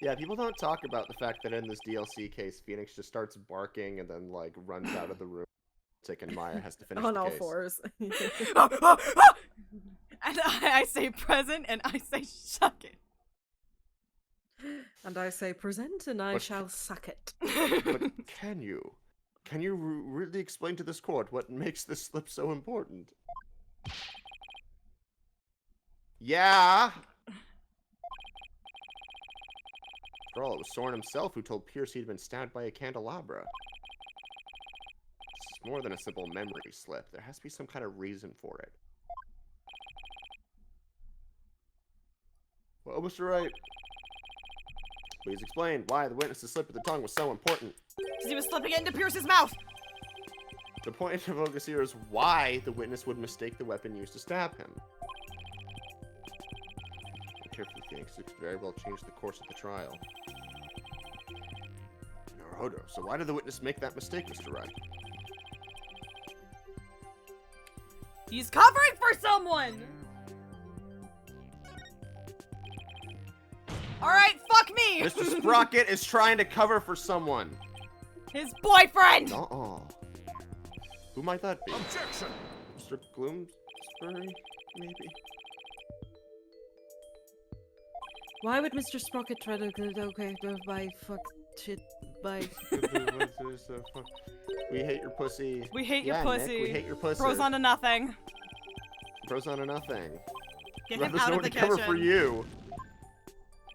Yeah, people don't talk about the fact that in this DLC case, Phoenix just starts barking and then, like, runs out of the room. And Maya has to finish On the all case. fours. And I say present, and I say suck it. And I say present, and I But- shall suck it. But can you? Can you really explain to this court what makes this slip so important? Yeah! After all, it was Soren himself who told Pierce he'd been stabbed by a candelabra. This is more than a simple memory slip. There has to be some kind of reason for it. Well, Mr. Wright, please explain why the witness's slip of the tongue was so important. Because he was slipping it into Pierce's mouth. The point of focus here is why the witness would mistake the weapon used to stab him. Carefully, Phoenix, it could very well change the course of the trial. Naruto, so why did the witness make that mistake, Mr. Wright? He's covering for someone. Alright, fuck me! Mr. Sprocket is trying to cover for someone. His boyfriend! Uh-uh. Who might that be? Objection! Mr. Gloomsbury, maybe? Why would Mr. Sprocket try to by fuck shit by We hate your pussy. We hate your Yeah, pussy. Nick, we hate your pussy. Pros on to nothing. Pros on to nothing. Get Let him us out know of what the to cover for kitchen. you.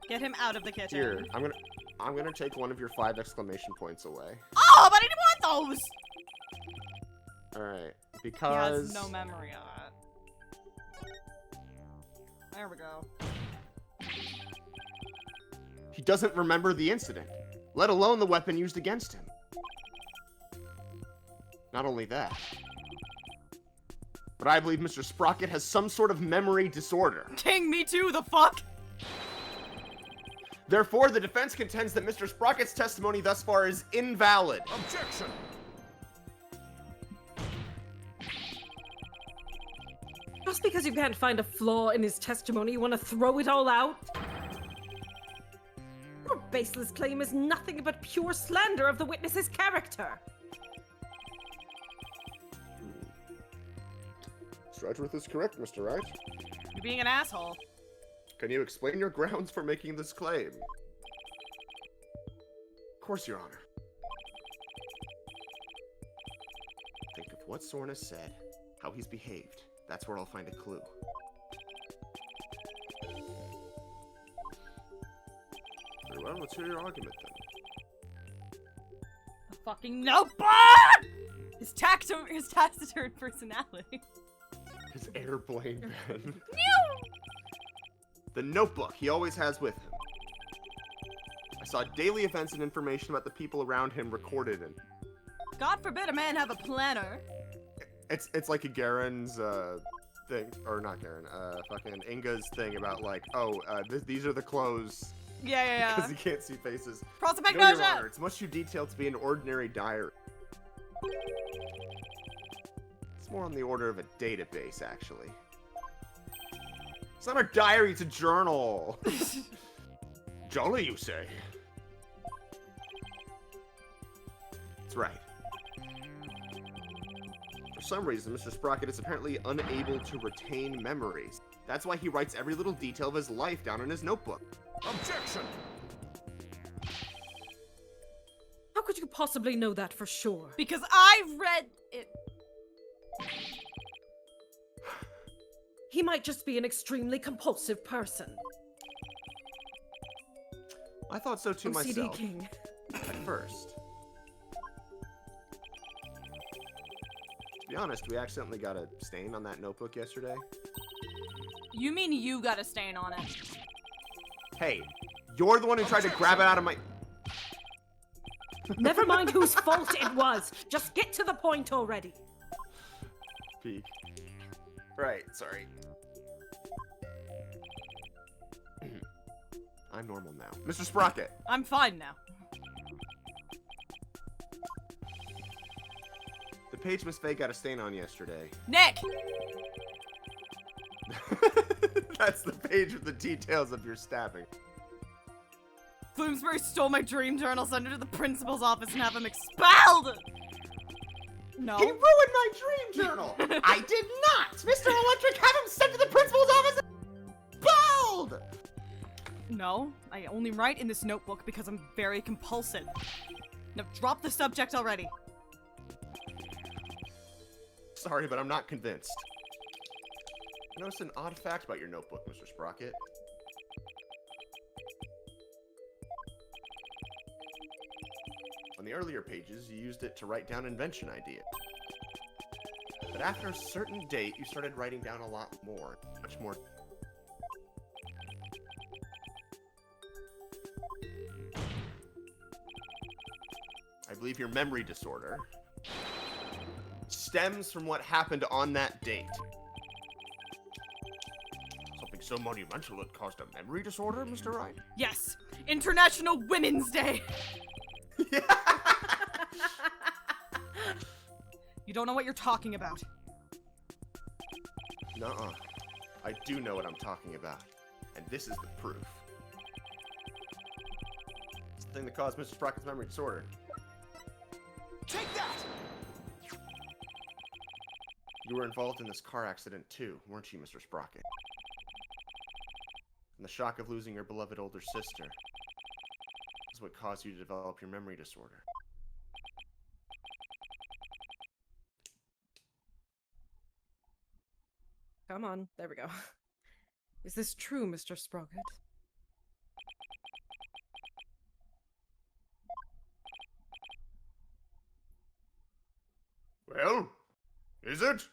Get him out of the kitchen. Here, I'm gonna take one of your 5 exclamation points away. Oh, but I didn't want those! Alright, He because... has no memory of it. There we go. He doesn't remember the incident, let alone the weapon used against him. Not only that, but I believe Mr. Sprocket has some sort of memory disorder. King, me too, the fuck? Therefore, the defense contends that Mr. Sprocket's testimony thus far is invalid. Objection! Just because you can't find a flaw in his testimony, you want to throw it all out? Your baseless claim is nothing but pure slander of the witness's character. Mr. Edgeworth is correct, Mr. Wright. You're being an asshole. Can you explain your grounds for making this claim? Of course, Your Honor. Think of what Soren has said, how he's behaved. That's where I'll find a clue. Very well, let's hear your argument then. A fucking notebook! His taciturn personality. His airplane pen. The notebook he always has with him. I saw daily events and information about the people around him recorded in. God forbid a man have a planner. It's like a Garen's thing, or not Garen, fucking Inga's thing about like, these are the clothes. Yeah. Because he can't see faces. Prospect No, Your nausea! Honor, it's much too detailed to be an ordinary diary. It's more on the order of a database, actually. It's not a diary, it's a journal. Jolly, you say? That's right. For some reason, Mr. Sprocket is apparently unable to retain memories. That's why he writes every little detail of his life down in his notebook. Objection! How could you possibly know that for sure? Because I've read it. He might just be an extremely compulsive person. I thought so too OCD myself. King. At first. To be honest, we accidentally got a stain on that notebook yesterday. You mean you got a stain on it? Hey, you're the one who tried to grab it out of my... Never mind whose fault it was. Just get to the point already. Peek. Right, sorry. I'm normal now. Mr. Sprocket! I'm fine now. The page Miss Faye got a stain on yesterday. Nick! That's the page with the details of your stabbing. Bloomsbury stole my dream journal, sent it to the principal's office, and have him expelled! No. He ruined my dream journal! I did not! Mr. Electric, have him sent to the principal's office and expelled! No, I only write in this notebook because I'm very compulsive. Now drop the subject already. Sorry, but I'm not convinced. I noticed an odd fact about your notebook, Mr. Sprocket. On the earlier pages, you used it to write down invention ideas. But after a certain date, you started writing down a lot more. Much more. I believe your memory disorder stems from what happened on that date. Something so monumental it caused a memory disorder, Mr. Wright? Yes, International Women's Day! You don't know what you're talking about. Nuh-uh. I do know what I'm talking about. And this is the proof. It's the thing that caused Mr. Sprocket's memory disorder. Take that! You were involved in this car accident too, weren't you, Mr. Sprocket? And the shock of losing your beloved older sister is what caused you to develop your memory disorder. Come on, there we go. Is this true, Mr. Sprocket? Well, is it?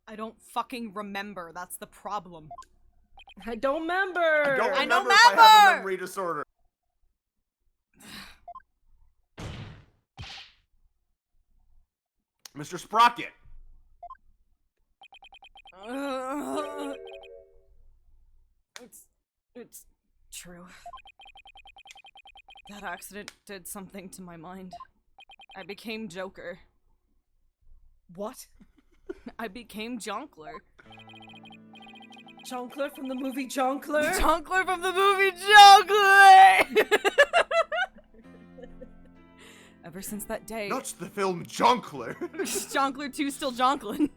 I don't fucking remember, that's the problem. I don't remember! I don't I don't remember if I have a remember! memory disorder. Mr. Sprocket! It's true. That accident did something to my mind. I became Joker. What? I became Jonkler. Jonkler from the movie Jonkler? Jonkler from the movie Jonkler! Ever since that day... Not the film Jonkler! Jonkler 2 still jonklin'.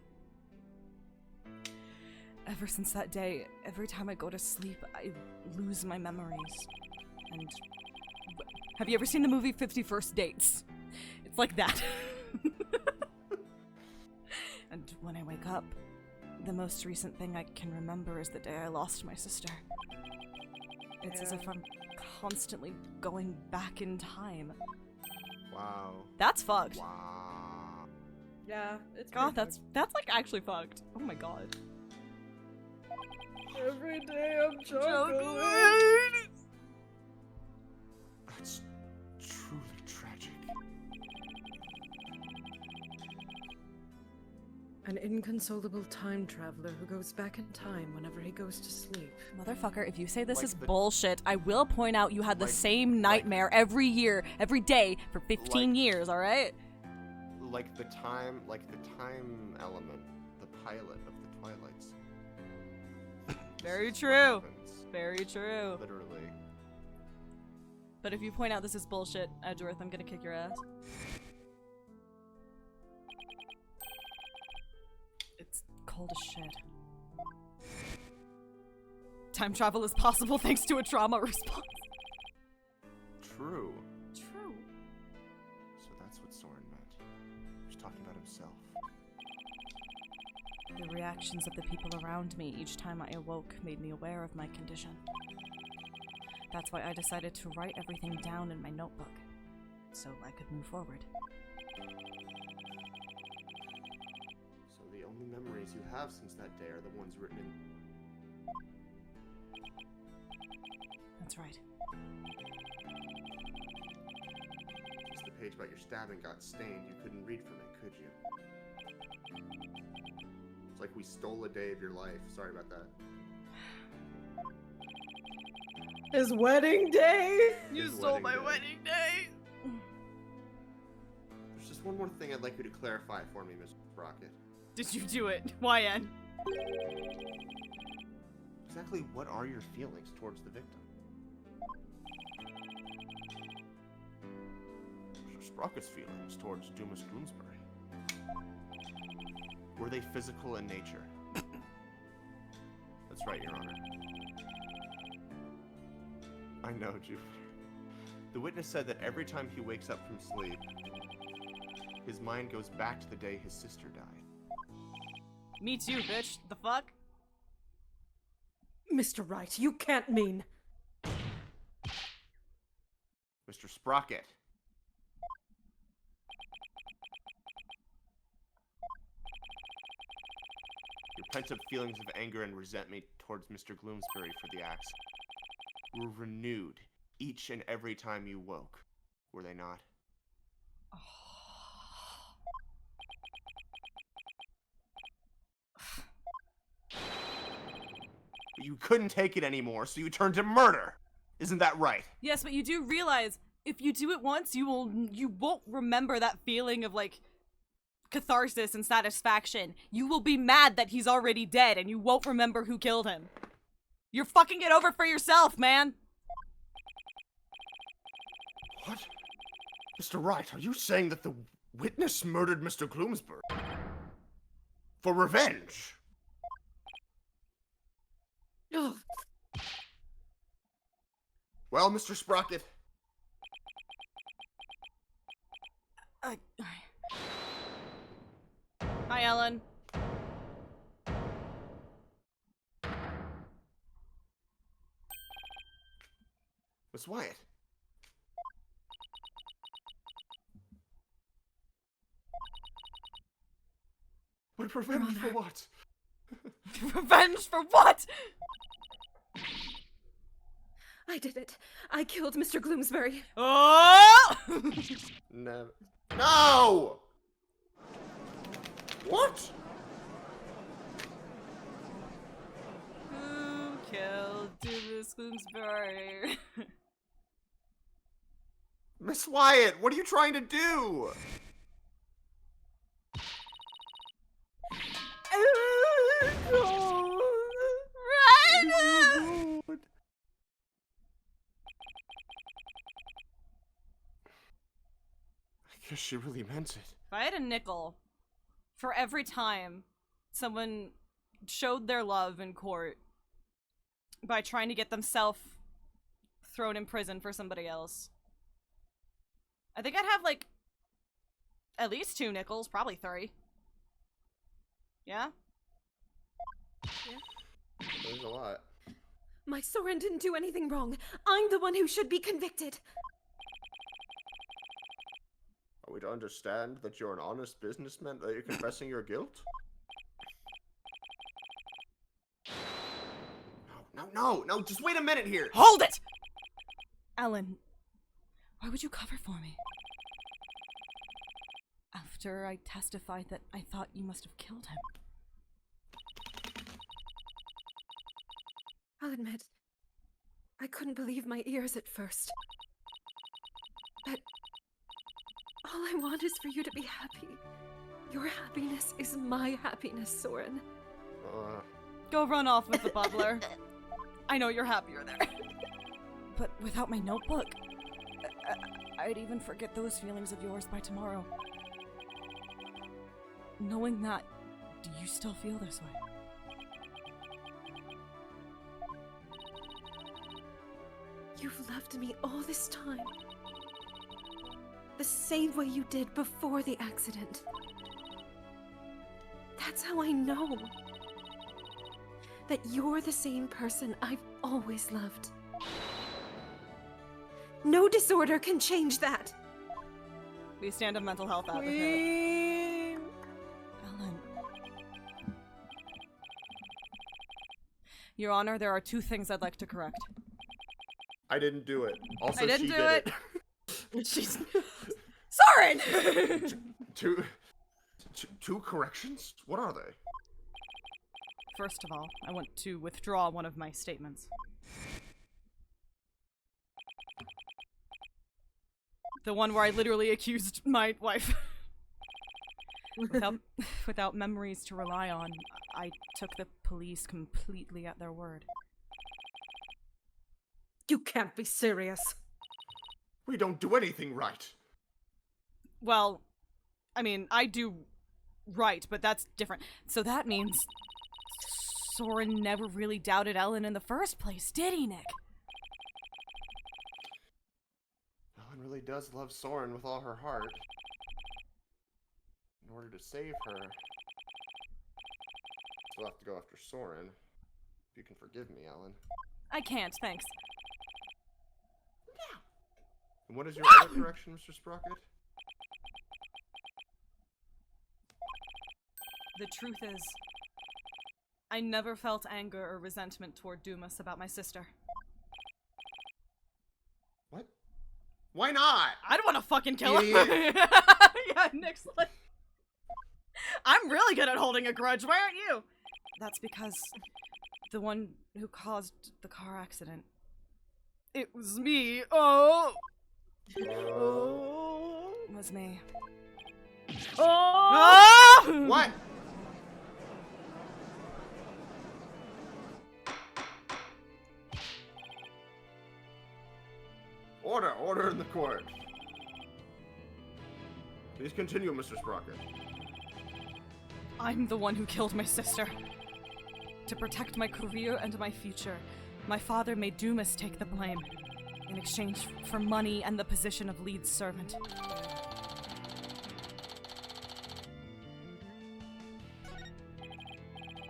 Ever since that day, every time I go to sleep, I lose my memories. And... Have you ever seen the movie 50 First Dates? It's like that. And when I wake up, the most recent thing I can remember is the day I lost my sister. It's as if I'm constantly going back in time. Wow. That's fucked. Wow. Yeah, it's God, that's like actually fucked. Oh my god. every day I'm Jonkler! That's truly tragic. An inconsolable time traveler who goes back in time whenever he goes to sleep. Motherfucker, if you say this Like is the- bullshit, I will point out you had the Like- same nightmare every year, every day, for 15 Like- years, alright? Like the time element, the pilot of the Twilight Zone. Very This is true. what happens, Very true. literally. But if you point out this is bullshit, Edgeworth, I'm gonna kick your ass. It's cold as shit. Time travel is possible thanks to a trauma response. True. True. So that's what Soren meant. He's talking about himself. The reactions of the people around me each time I awoke made me aware of my condition. That's why I decided to write everything down in my notebook, so I could move forward. So the only memories you have since that day are the ones written in... That's right. Since the page about your stabbing got stained, you couldn't read from it, could you? It's like we stole a day of your life. Sorry about that. His wedding day? You His stole wedding my day. wedding day! There's just one more thing I'd like you to clarify for me, Mr. Sprocket. Did you do it? YN. Exactly what are your feelings towards the victim? Mr. Sprocket's feelings towards Dumas Bloomsbury. Were they physical in nature? That's right, Your Honor. I know, Jupiter. The witness said that every time he wakes up from sleep, his mind goes back to the day his sister died. Me too, bitch. The fuck? Mr. Wright, you can't mean. Mr. Sprocket. Your pent-up feelings of anger and resentment towards Mr. Gloomsbury for the acts were renewed each and every time you woke, were they not? But you couldn't take it anymore, so you turned to murder. Isn't that right? Yes, but you do realize if you do it once, you won't remember that feeling of like catharsis and satisfaction. You will be mad that he's already dead and you won't remember who killed him. You're fucking it over for yourself, man. What? Mr. Wright, are you saying that the witness murdered Mr. Gloomsbury? For revenge? Ugh. Well, Mr. Sprocket, Hi, Ellen. Miss Wyatt. But revenge for what? Revenge for what? I did it. I killed Mr. Gloomsbury. Oh! Never. No! What? Who killed Dumas Bloomsbury? Miss Wyatt, what are you trying to do? Run! I guess she really meant it. If I had a nickel for every time someone showed their love in court by trying to get themselves thrown in prison for somebody else, I think I'd have, like, at least 2 nickels, probably 3. Yeah? There's a lot. My Soren didn't do anything wrong. I'm the one who should be convicted. Are we to understand that you're an honest businessman, that you're confessing your guilt? No, just wait a minute here! Hold it! Ellen, why would you cover for me? After I testified that I thought you must have killed him. I'll admit, I couldn't believe my ears at first. But all I want is for you to be happy. Your happiness is my happiness, Soren. Go run off with the bubbler. I know you're happier there. But without my notebook, I'd even forget those feelings of yours by tomorrow. Knowing that, do you still feel this way? You've loved me all this time. The same way you did before the accident. That's how I know that you're the same person I've always loved. No disorder can change that. We stand a mental health advocate. Ellen. Your Honor, there are 2 things I'd like to correct. I didn't do it. Also, I didn't she do did it. She's... Soren! Two corrections? What are they? First of all, I want to withdraw one of my statements. The one where I literally accused my wife. Without memories to rely on, I took the police completely at their word. You can't be serious. We don't do anything right. Well, I mean, I do right, but that's different. So that means Soren never really doubted Ellen in the first place, did he, Nick? Ellen really does love Soren with all her heart. In order to save her, we'll have to go after Soren. If you can forgive me, Ellen. I can't, thanks. And what is your other correction, Mr. Sprocket? The truth is, I never felt anger or resentment toward Dumas about my sister. What? Why not? I don't want to fucking kill her. Idiot. Yeah, Nick's like, I'm really good at holding a grudge. Why aren't you? That's because the one who caused the car accident, it was me. Oh, it was me. Oh! What? Order in the court. Please continue, Mr. Sprocket. I'm the one who killed my sister. To protect my career and my future, my father made Dumas take the blame, in exchange for money and the position of lead servant.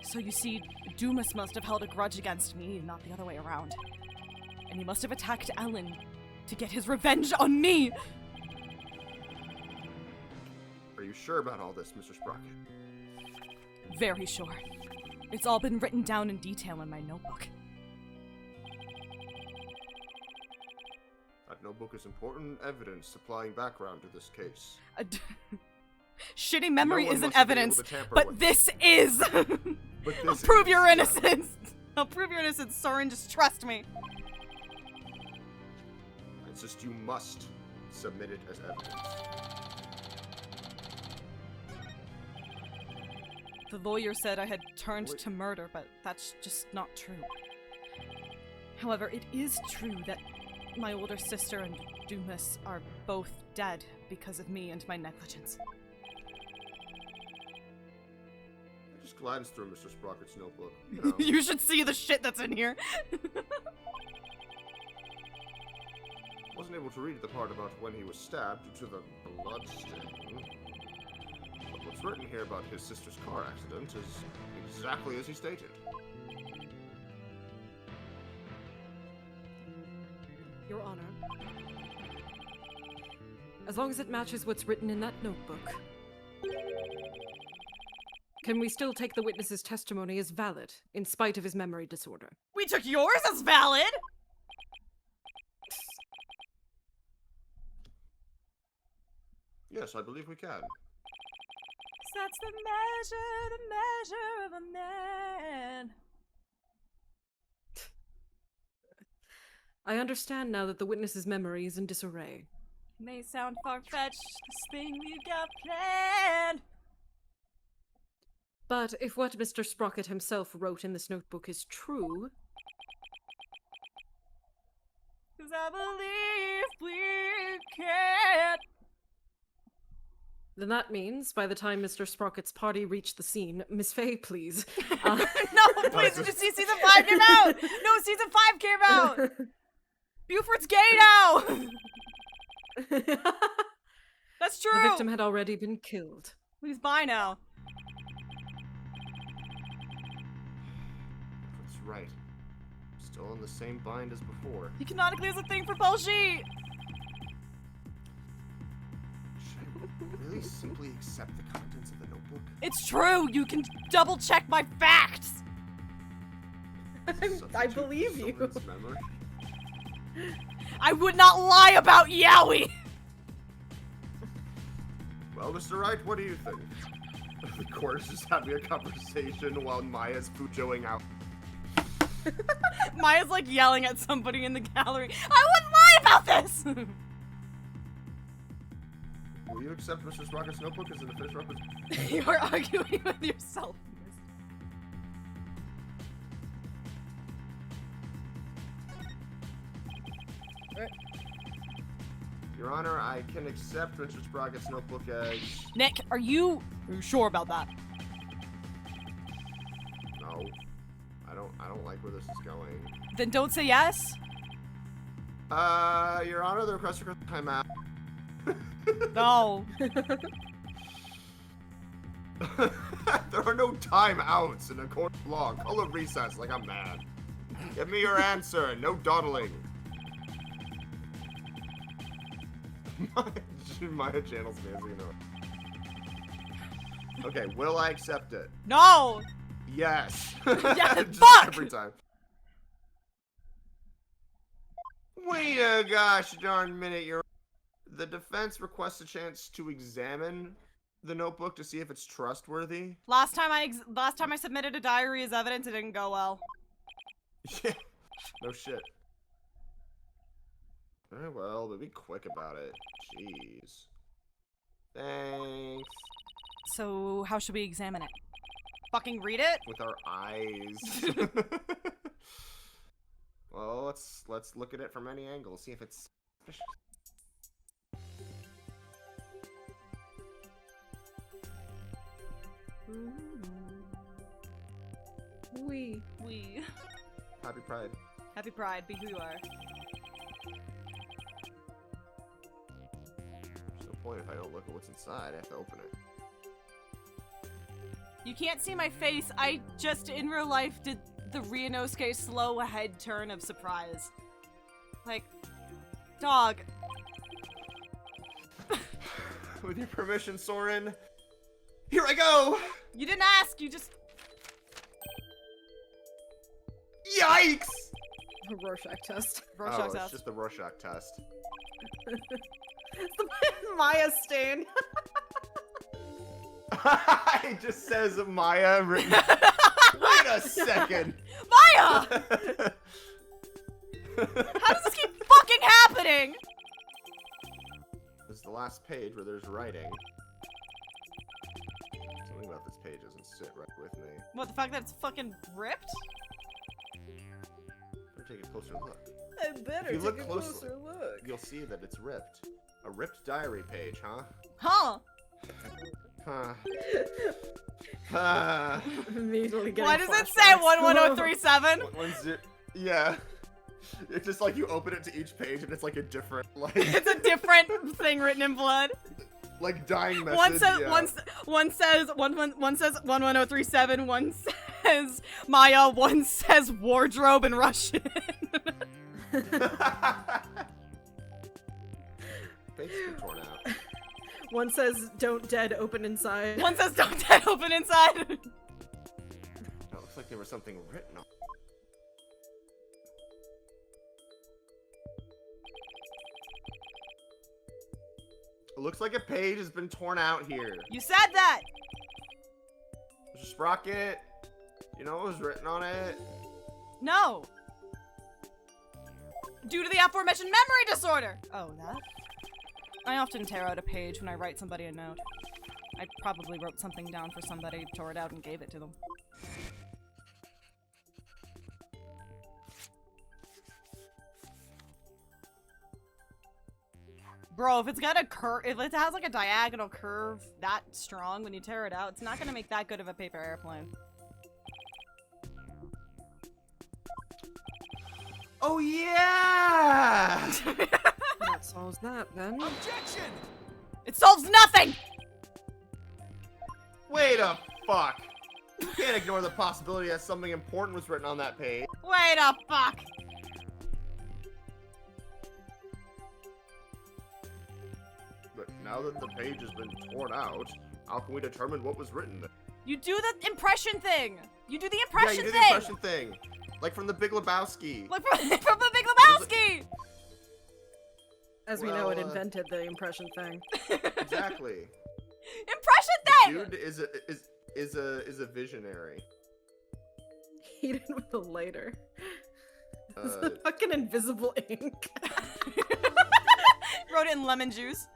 So you see, Dumas must have held a grudge against me, not the other way around. And he must have attacked Ellen to get his revenge on me! Are you sure about all this, Mr. Sprocket? Very sure. It's all been written down in detail in my notebook. That notebook is important evidence supplying background to this case. shitty memory one isn't must have been evidence, able to tamper but with this is. But I'll this prove is, your yeah. innocence. I'll prove your innocence, Soren. Just trust me. It's just you must submit it as evidence. The lawyer said I had turned Wait. to murder, but that's just not true. However, it is true that my older sister and Dumas are both dead because of me and my negligence. I just glanced through Mr. Sprocket's notebook. You know. You should see the shit that's in here. Wasn't able to read the part about when he was stabbed due to the blood stain. But what's written here about his sister's car accident is exactly as he stated. Your Honor. As long as it matches what's written in that notebook. Can we still take the witness's testimony as valid, in spite of his memory disorder? We took yours as valid. Yes, I believe we can. That's the measure of a man. I understand now that the witness's memory is in disarray. May sound far-fetched, this thing we've got planned. But if what Mr. Sprocket himself wrote in this notebook is true, 'Cause I believe we can. then that means by the time Mr. Sprocket's party reached the scene, Miss Faye, please. No, please, just season 5 came out! No, season 5 came out! Buford's gay now! That's true! The victim had already been killed. He's bi now. That's right. Still in the same bind as before. You canonically is a thing for Belgique! Should I really simply accept the contents of the notebook? It's true! You can double check my facts! I Substitute believe you. someone's memory? I would not lie about Yowie! Well, Mr. Wright, what do you think? The court is just having a conversation while Maya's pujoing out. Maya's like yelling at somebody in the gallery. I wouldn't lie about this! Will you accept Mr. Sprocket's notebook as an official representation? You are arguing with yourself. Your Honor, I can accept Mr. Sprocket's notebook as... Nick, are you sure about that? No. I don't like where this is going. Then don't say yes. Your Honor, the request for timeout. No. There are no timeouts in a court of law. Call a recess like I'm mad. Give me your answer. No dawdling. Maya channels me as you know. Okay, will I accept it? No. Yes. Yeah, Just fuck! every time. Wait a gosh darn minute, the defense requests a chance to examine the notebook to see if it's trustworthy. Last time I submitted a diary as evidence, it didn't go well. Yeah. No shit. Very well, but be quick about it. Jeez. Thanks. So how should we examine it? Fucking read it? With our eyes. Well, let's look at it from any angle, see if it's suspicious. We. Happy Pride. Happy Pride, be who you are. There's no point if I don't look at what's inside. I have to open it. You can't see my face, I just in real life did the Ryunosuke slow head turn of surprise. Like, dog. With your permission, Soren. Here I go! You didn't ask, you just... Yikes! A Rorschach test. Rorschach's it's ass. just the Rorschach test. It's the Maya stain. It just says Maya written. Wait a second. Maya! How does this keep fucking happening? This is the last page where there's writing. Something about this page doesn't sit right with me. What, the fact that it's fucking ripped? Better take a closer look. I better If you look take a closely, closer look. You'll see that it's ripped. A ripped diary page, huh? Huh? Huh. Huh. Immediately getting Why does it flashbacks. say 11037? When's it? Yeah. It's just like you open it to each page and it's like a different, like, It's a different thing written in blood. like dying message. One says yeah. one says 11037, one says Maya, one says wardrobe in Russian. Page's been torn out. One says, "Don't dead, open inside." One says don't dead open inside. It looks like there was something written on. It looks like a page has been torn out here. You said that. Mr. Sprocket, you know what was written on it? No. Due to the aforementioned memory disorder. Oh, that? I often tear out a page when I write somebody a note. I probably wrote something down for somebody, tore it out, and gave it to them. Bro, if it's got a curve, if it has like a diagonal curve that strong when you tear it out, it's not gonna make that good of a paper airplane. Oh yeah! That solves that then. Objection! It solves nothing! Wait a fuck! You can't ignore the possibility that something important was written on that page. Wait a fuck! But now that the page has been torn out, how can we determine what was written there? You do the impression thing! You do the Yeah, impression you do the thing! impression thing. Like from the Big Lebowski. Like from the Big Lebowski! As we know, it Well, invented the impression thing. Exactly. Impression The thing! dude is a visionary. Heat it with a lighter. It's Uh, the fucking invisible ink. Wrote it in lemon juice.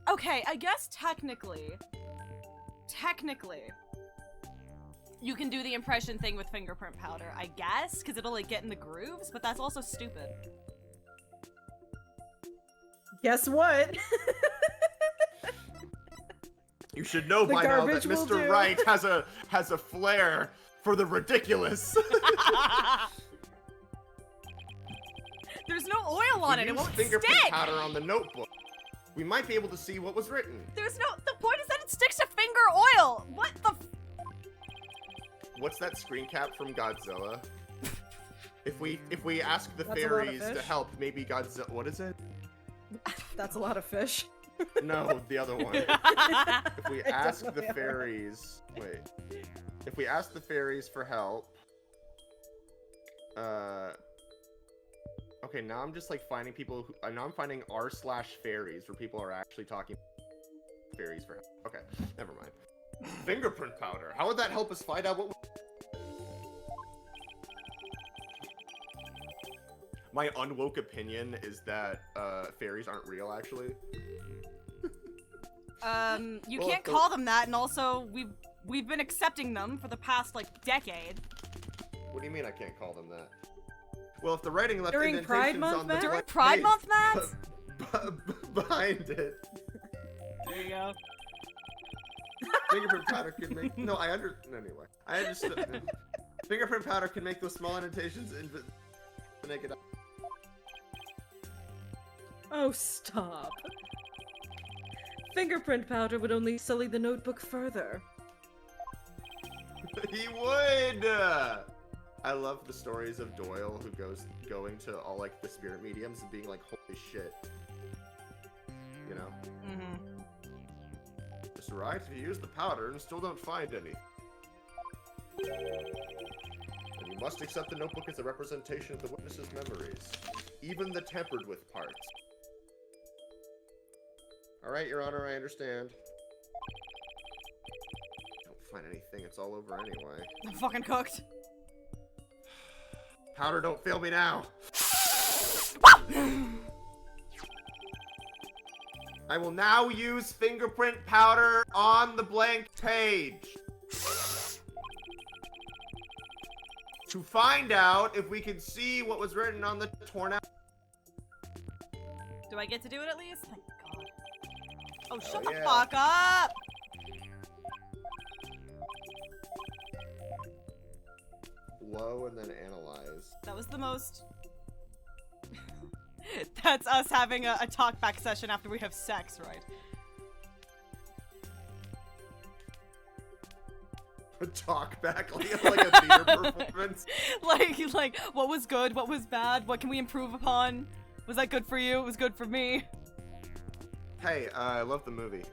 Okay, I guess technically, you can do the impression thing with fingerprint powder, I guess, because it'll like get in the grooves, but that's also stupid. Guess what? You should know The by now that garbage will Mr. do. Wright has a flair for the ridiculous. There's no oil on We it, it used won't fingerprint stick! powder on the notebook. We might be able to see what was written. There's no- the point is that it sticks to finger oil! What the f- What's that screen cap from Godzilla? If we ask the That's a lot of fairies to fish. help, maybe Godzilla. What is it? That's a lot of fish. No, the other one. If we I don't ask know the the other fairies, wait. If we ask the fairies for help, okay, now I'm just like finding people who. Now I'm finding r/fairies where people are actually talking fairies for help. Okay, never mind. Fingerprint powder. How would that help us find out what? My unwoke opinion is that fairies aren't real, actually. You Well, can't the- call them that, and also we've been accepting them for the past like decade. What do you mean I can't call them that? Well, if the writing left During Pride indentations Month, on the Matt? During blank Pride page Month, Matt? behind it, There you go. fingerprint powder can make. No, anyway. I understood. Fingerprint powder can make those small indentations to make it. Oh, stop. Fingerprint powder would only sully the notebook further. He would. I love the stories of Doyle who going to all like the spirit mediums and being like, "Holy shit," you know. Mm-hmm. Mr. Wright, if you use the powder and still don't find any. must accept the notebook as a representation of the witness's memories, even the tampered with parts. Alright, Your Honor, I understand. Don't find anything, it's all over anyway. I'm fucking cooked. Powder, don't fail me now! I will now use fingerprint powder on the blank page. To find out if we can see what was written on the torn out. Do I get to do it at least? Thank God. Oh, Hell shut the yeah. fuck up! Blow and then analyze. That was the most... That's us having a talk-back session after we have sex, right? A talk back like a theater performance. like, what was good? What was bad? What can we improve upon? Was that good for you? It was good for me. Hey, I love the movie.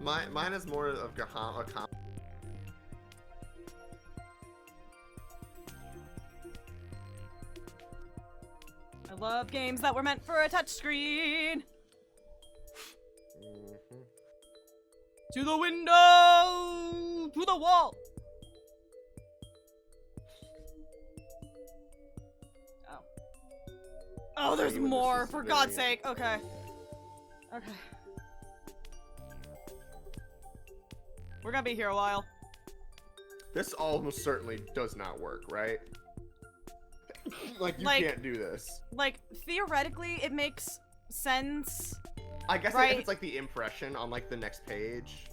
Mine is more of a com. I love games that were meant for a touchscreen. To the window! To the wall! Oh. Oh, there's Even more, this is for very- God's sake. Okay. Okay. We're gonna be here a while. This almost certainly does not work, right? Like, you Like- can't do this. Like, theoretically, it makes sense. I guess Right. if it's like the impression on like the next page.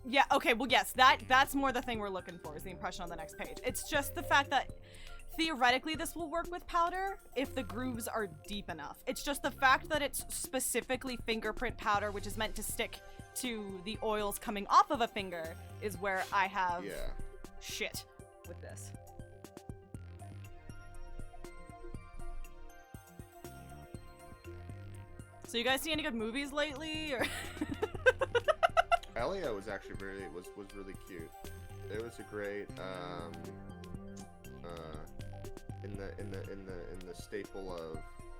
Yeah, okay, well, yes, that's more the thing we're looking for, is the impression on the next page. It's just the fact that theoretically this will work with powder if the grooves are deep enough. It's just the fact that it's specifically fingerprint powder, which is meant to stick to the oils coming off of a finger, is where I have Yeah. shit with this. So you guys see any good movies lately, or? Elio was actually was really cute. It was a great in the staple of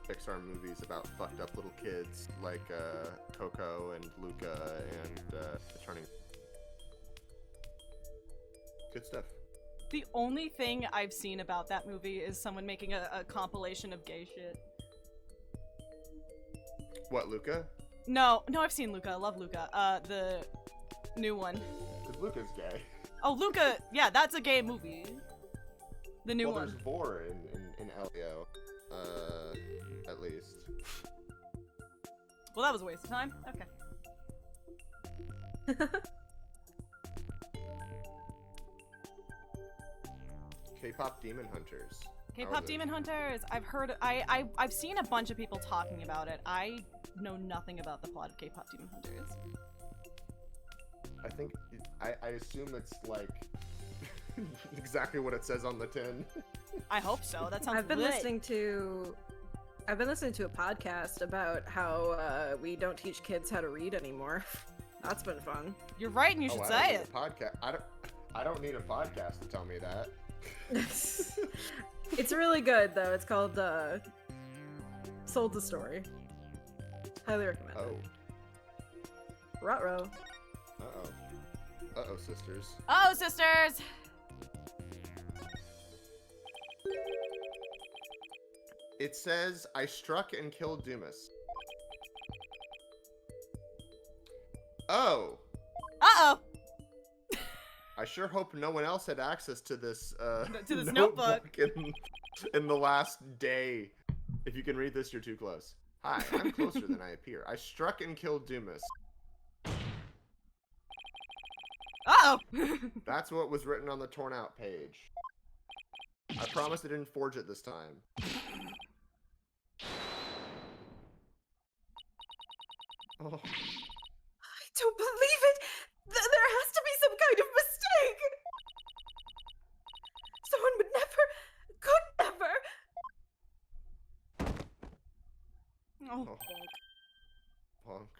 Pixar movies about fucked up little kids like Coco and Luca and Turning. Good stuff. The only thing I've seen about that movie is someone making a compilation of gay shit. What, Luca? No, I've seen Luca. I love Luca. The new one. Because Luca's gay. Oh, Luca! Yeah, that's a gay movie. The new Well, one. there's Vor in Elio, at least. Well, that was a waste of time. Okay. K-pop Demon Hunters. How K-pop is it? Demon Hunters. I've heard. I've seen a bunch of people talking about it. I know nothing about the plot of K-pop Demon Hunters. I think I assume it's like exactly what it says on the tin. I hope so. That sounds. I've been lit. listening to a podcast about how we don't teach kids how to read anymore. That's been fun. You're right, and you should say it. I don't need a podcast to tell me that. It's really good though. It's called Sold the Story. Highly recommend Oh. it. Ruh-roh. Uh-oh, sisters. Oh, sisters. It says, I struck and killed Dumas. Oh. Uh-oh. I sure hope no one else had access to this, To this notebook. in the last day. If you can read this, you're too close. Hi, I'm closer than I appear. I struck and killed Dumas. Uh-oh. That's what was written on the torn out page. I promise I didn't forge it this time. Oh. I don't believe it! There has to be some kind of mistake! Someone would never, could never. Oh, Oh. Punk.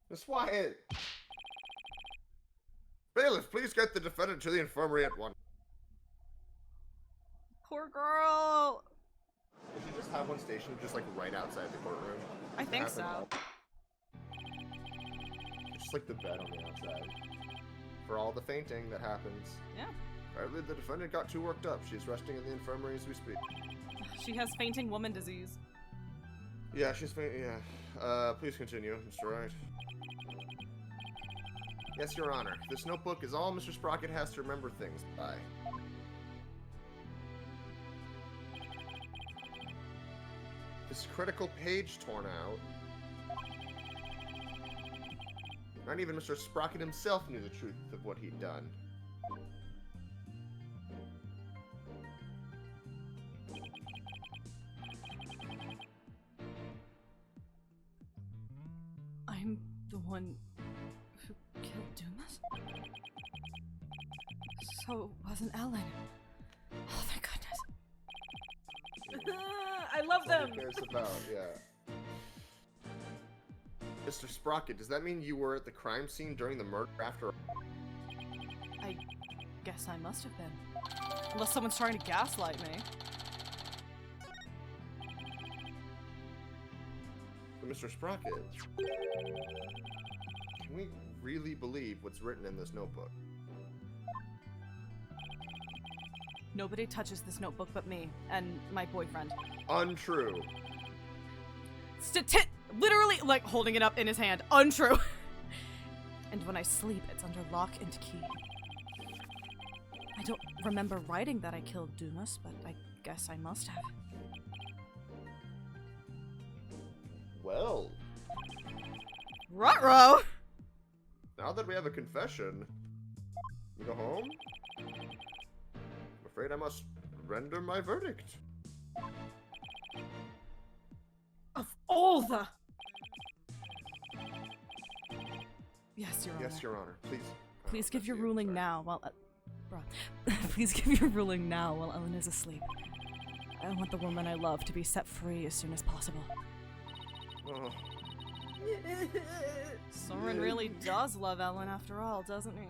Miss Wyatt! Bailiff, please get the defendant to the infirmary at once. Poor girl. Did you just have one stationed just like right outside the courtroom? I think Happen so. all- Just like the bed on the outside. For all the fainting that happens. Yeah. Apparently the defendant got too worked up. She's resting in the infirmary as we speak. She has fainting woman disease. Yeah, she's fainting. Yeah. Please continue, Mr. Wright. Yes, Your Honor. This notebook is all Mr. Sprocket has to remember things by. This critical page torn out. Not even Mr. Sprocket himself knew the truth of what he'd done. I'm the one who killed Dumas? So it wasn't Ellen. Oh, thank goodness. I love That's all them. he cares about, yeah. Mr. Sprocket, does that mean you were at the crime scene during the murder after? I guess I must have been. Unless someone's trying to gaslight me. But Mr. Sprocket, can we really believe what's written in this notebook? Nobody touches this notebook but me and my boyfriend. Untrue. Literally, like, holding it up in his hand. Untrue. And when I sleep, it's under lock and key. I don't remember writing that I killed Dumas, but I guess I must have. Well, Ruh-roh! now that we have a confession, you go home? I'm afraid I must render my verdict. Of all the... Yes, Your Honor. Yes, Your Honor. Please. Please give that's your you, ruling sorry. now while... Please give your ruling now while Ellen is asleep. I want the woman I love to be set free as soon as possible. Oh, Soren really does love Ellen after all, doesn't he?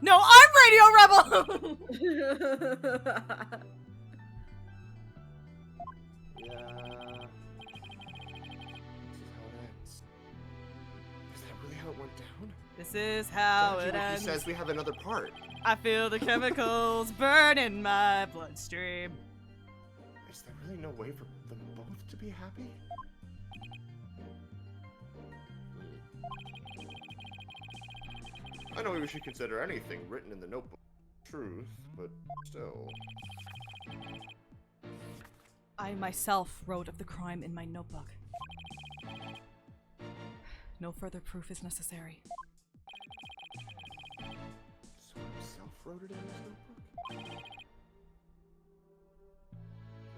No, I'm Radio Rebel! yeah. This is how it ends. Is that really how it went down? This is how Don't you it think ends. He says we have another part. I feel the chemicals burn in my bloodstream. Is there really no way for them both to be happy? I know we should consider anything written in the notebook truth, but still. I myself wrote of the crime in my notebook. No further proof is necessary. So himself wrote it in his notebook?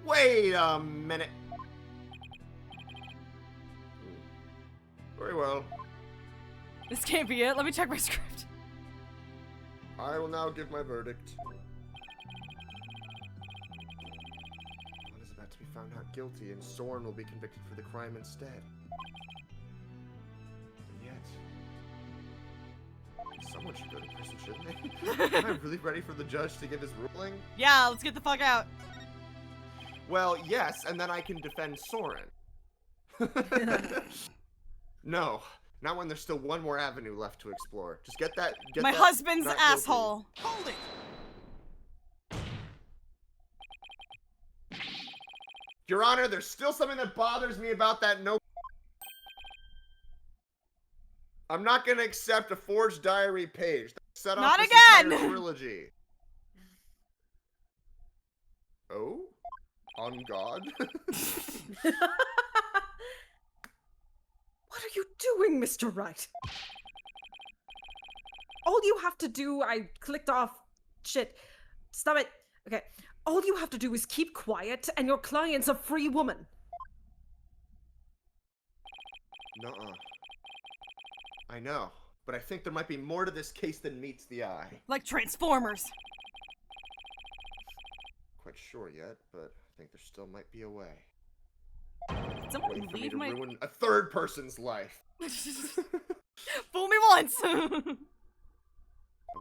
Wait a minute! Very well. This can't be it. Let me check my script. I will now give my verdict. One is about to be found not guilty, and Soren will be convicted for the crime instead. And yet, someone should go to prison, shouldn't they? Am I really ready for the judge to give his ruling? Yeah, let's get the fuck out. Well, yes, and then I can defend Soren. No, not when there's still one more avenue left to explore. Just get that. My husband's not guilty. asshole. Hold it! Your Honor, there's still something that bothers me about that note. I'm not gonna accept a forged diary page. Set off Not this again! entire trilogy. Oh? On God? What are you doing, Mr. Wright? All you have to do, I clicked off. Shit. Stop it. Okay. All you have to do is keep quiet, and your client's a free woman. Nuh-uh. I know, but I think there might be more to this case than meets the eye. Like Transformers. Quite sure yet, but I think there still might be a way. Did someone Wait for me leave to my... ruin a third person's life. Fool me once! The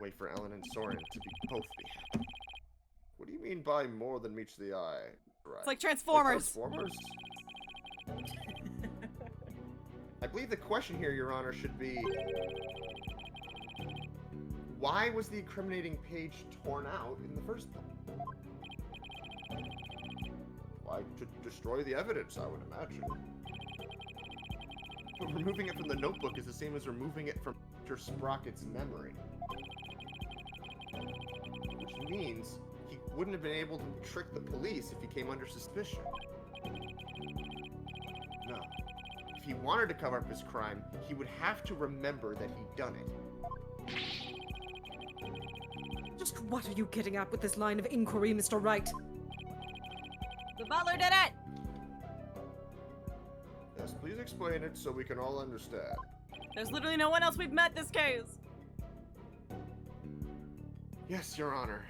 wait for Ellen and Soren to both be happy. What do you mean by more than meets the eye? Right. It's like Transformers. Like Transformers? I believe the question here, Your Honor, should be... why was the incriminating page torn out in the first place? Why, to destroy the evidence, I would imagine. But removing it from the notebook is the same as removing it from Mr. Sprocket's memory. Which means he wouldn't have been able to trick the police if he came under suspicion. No. If he wanted to cover up his crime, he would have to remember that he'd done it. Just what are you getting at with this line of inquiry, Mr. Wright? The butler did it! Yes, please explain it so we can all understand. There's literally no one else we've met this case. Yes, Your Honor.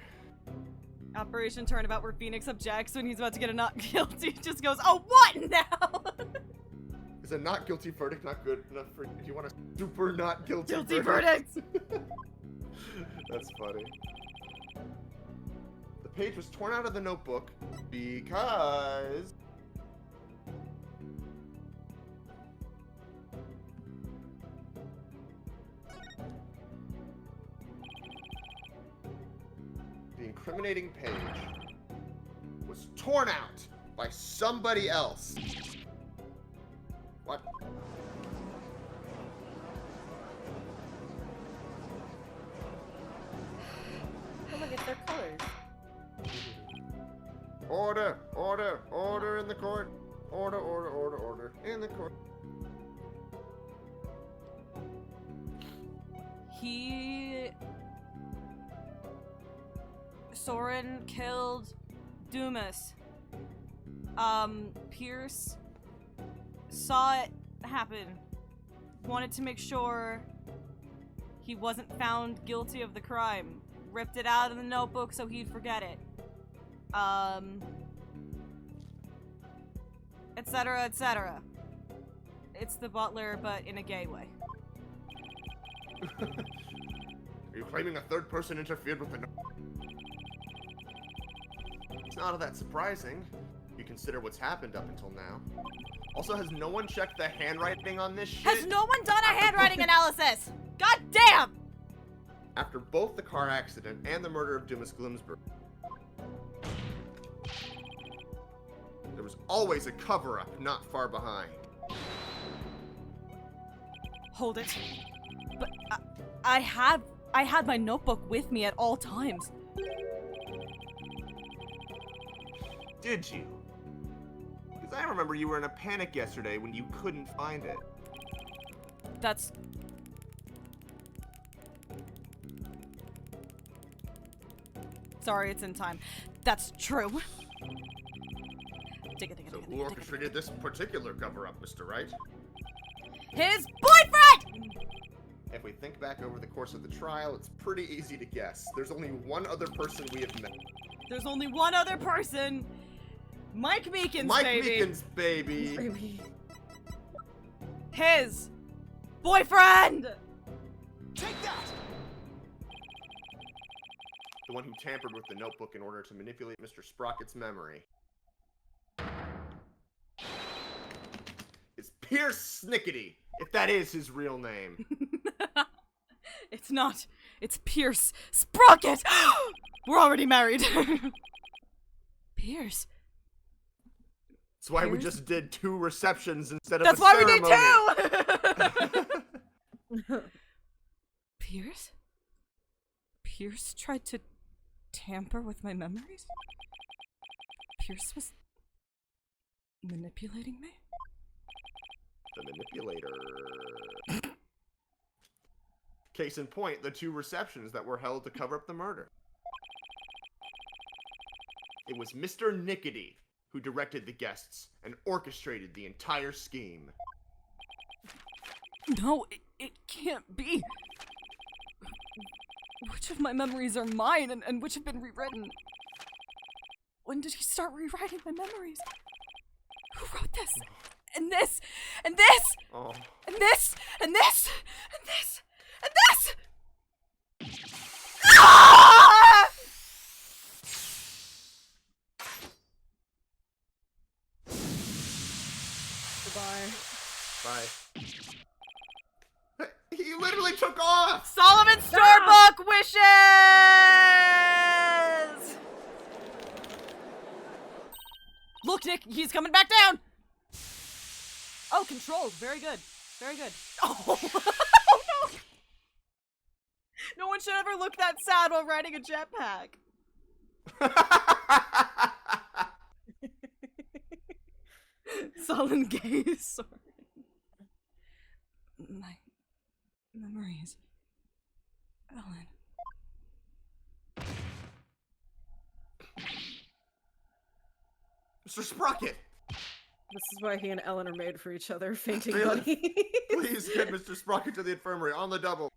Operation Turnabout where Phoenix objects when he's about to get a not guilty. Just goes, oh, what now? Is a not guilty verdict not good enough for you? Do you want a super not guilty verdict? That's funny. The page was torn out of the notebook because... the incriminating page was torn out by somebody else. What? Oh, look, it's their colors. Order, order, order in the court. Order, order, order, order in the court. Soren killed Dumas. Pierce saw it happen. Wanted to make sure he wasn't found guilty of the crime. Ripped it out of the notebook so he'd forget it. Etc., etc. It's the butler, but in a gay way. Are you claiming a third person interfered with the It's not all that surprising. You consider what's happened up until now. Also, has no one checked the handwriting on this shit? Has no one done a handwriting analysis? God damn! After both the car accident and the murder of Dumas Glimsberg, there was always a cover-up not far behind. Hold it. But I had my notebook with me at all times. Did you? Because I remember you were in a panic yesterday when you couldn't find it. That's... Sorry, it's in time. That's true. So who orchestrated this particular cover-up, Mr. Wright? His boyfriend! If we think back over the course of the trial, it's pretty easy to guess. There's only one other person we have met. There's only one other person. Mike Meekins, Mike baby. Meekins, baby. His boyfriend! Take that! The one who tampered with the notebook in order to manipulate Mr. Sprocket's memory. It's Pierce Snickety, if that is his real name. It's not. It's Pierce Sprocket! We're already married. Pierce. That's why we Pierce? just did 2 receptions instead of That's a why ceremony. we did 2! Pierce? Pierce tried to tamper with my memories? Pierce was manipulating me? The manipulator. Case in point, the 2 receptions that were held to cover up the murder. It was Mr. Nickety who directed the guests and orchestrated the entire scheme. No, it can't be. Which of my memories are mine and which have been rewritten? When did he start rewriting my memories? Who wrote this? And this? And this? Oh. And this? And this? And this? And this? He's coming back down! Oh, controlled. Very good. Very good. Oh, oh no! No one should ever look that sad while riding a jetpack. Sullen gaze. My memories. Ellen. Mr. Sprocket! This is why he and Ellen are made for each other, fainting Really? buddy. Please get Mr. Sprocket to the infirmary on the double.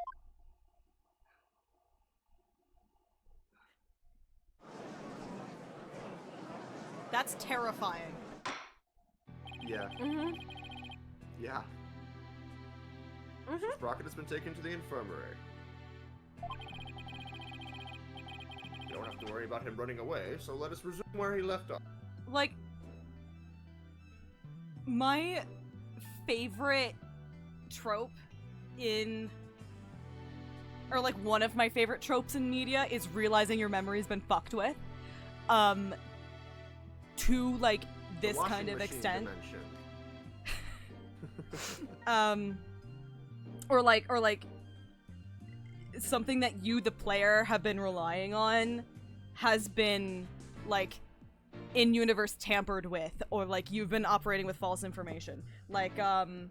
That's terrifying. Yeah. Mm-hmm. Yeah. Mm-hmm. Sprocket has been taken to the infirmary. You don't have to worry about him running away, so let us resume where he left off. Like, my favorite trope in, or like one of my favorite tropes in media is realizing your memory's been fucked with. To like this The washing kind of machine extent. dimension. Or like something that you, the player, have been relying on has been like in-universe tampered with, or like you've been operating with false information. Like, I'm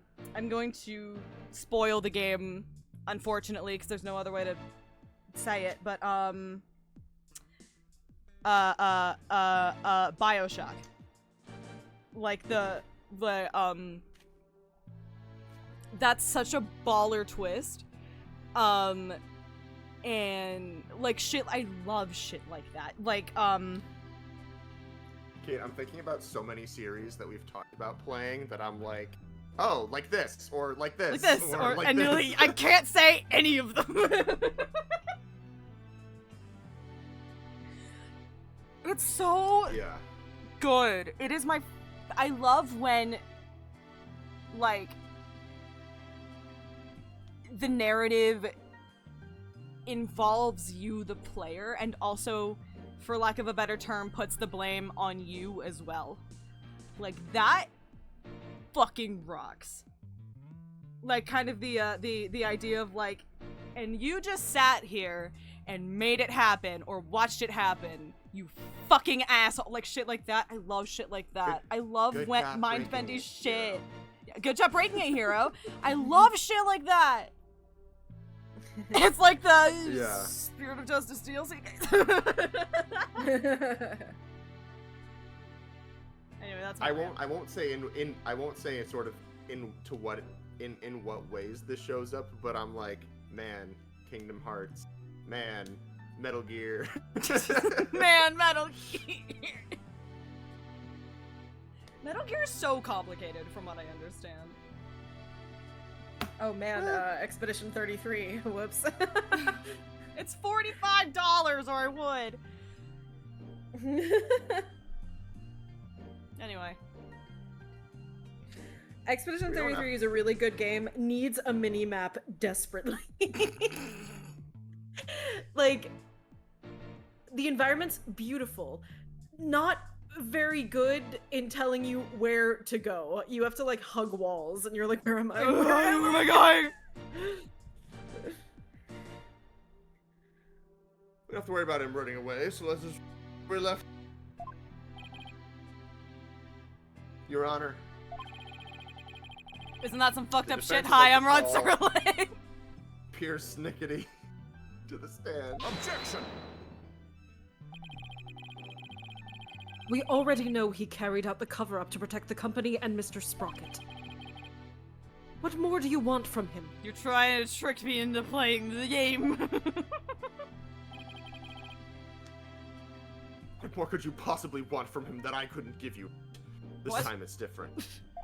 going to spoil the game, unfortunately, because there's no other way to say it, but, Bioshock. Like, that's such a baller twist. And, like, shit, I love shit like that. Like, Kate, I'm thinking about so many series that we've talked about playing that I'm like, oh, like this, or like this, like this, or like and this. really, I can't say any of them. It's so Yeah. good. It is my... I love when, like, the narrative involves you, the player, and also, for lack of a better term, puts the blame on you as well. Like, that fucking rocks. Like, kind of the idea of, like, and you just sat here and made it happen, or watched it happen, you fucking asshole. Like, shit like that. I love shit like that. I love good when job mind-bending breaking it, shit. hero. Yeah, good job breaking it, hero. I love shit like that. It's like the Yeah. Spirit of Justice DLC. Anyway, that's my rant. I won't say I won't say it's sort of in what ways this shows up, but I'm like, man, Kingdom Hearts, man, Metal Gear. Man, Metal Gear. Metal Gear is so complicated from what I understand. Oh man, Expedition 33. Whoops. It's $45 or I would. Anyway. Expedition We don't 33 is a really good game. Needs a mini-map desperately. Like, the environment's beautiful. Not very good in telling you where to go. You have to, like, hug walls, and you're like, where am I? Where am I going? We don't have to worry about him running away, so let's just... We're left... Your Honor. Isn't that some fucked The up shit? defense Hi, would I'm like Rod to call- Serling. Pierce Snickety to the stand. Objection! We already know he carried out the cover-up to protect the company and Mr. Sprocket. What more do you want from him? You're trying to trick me into playing the game. What more could you possibly want from him that I couldn't give you? This What? time it's different.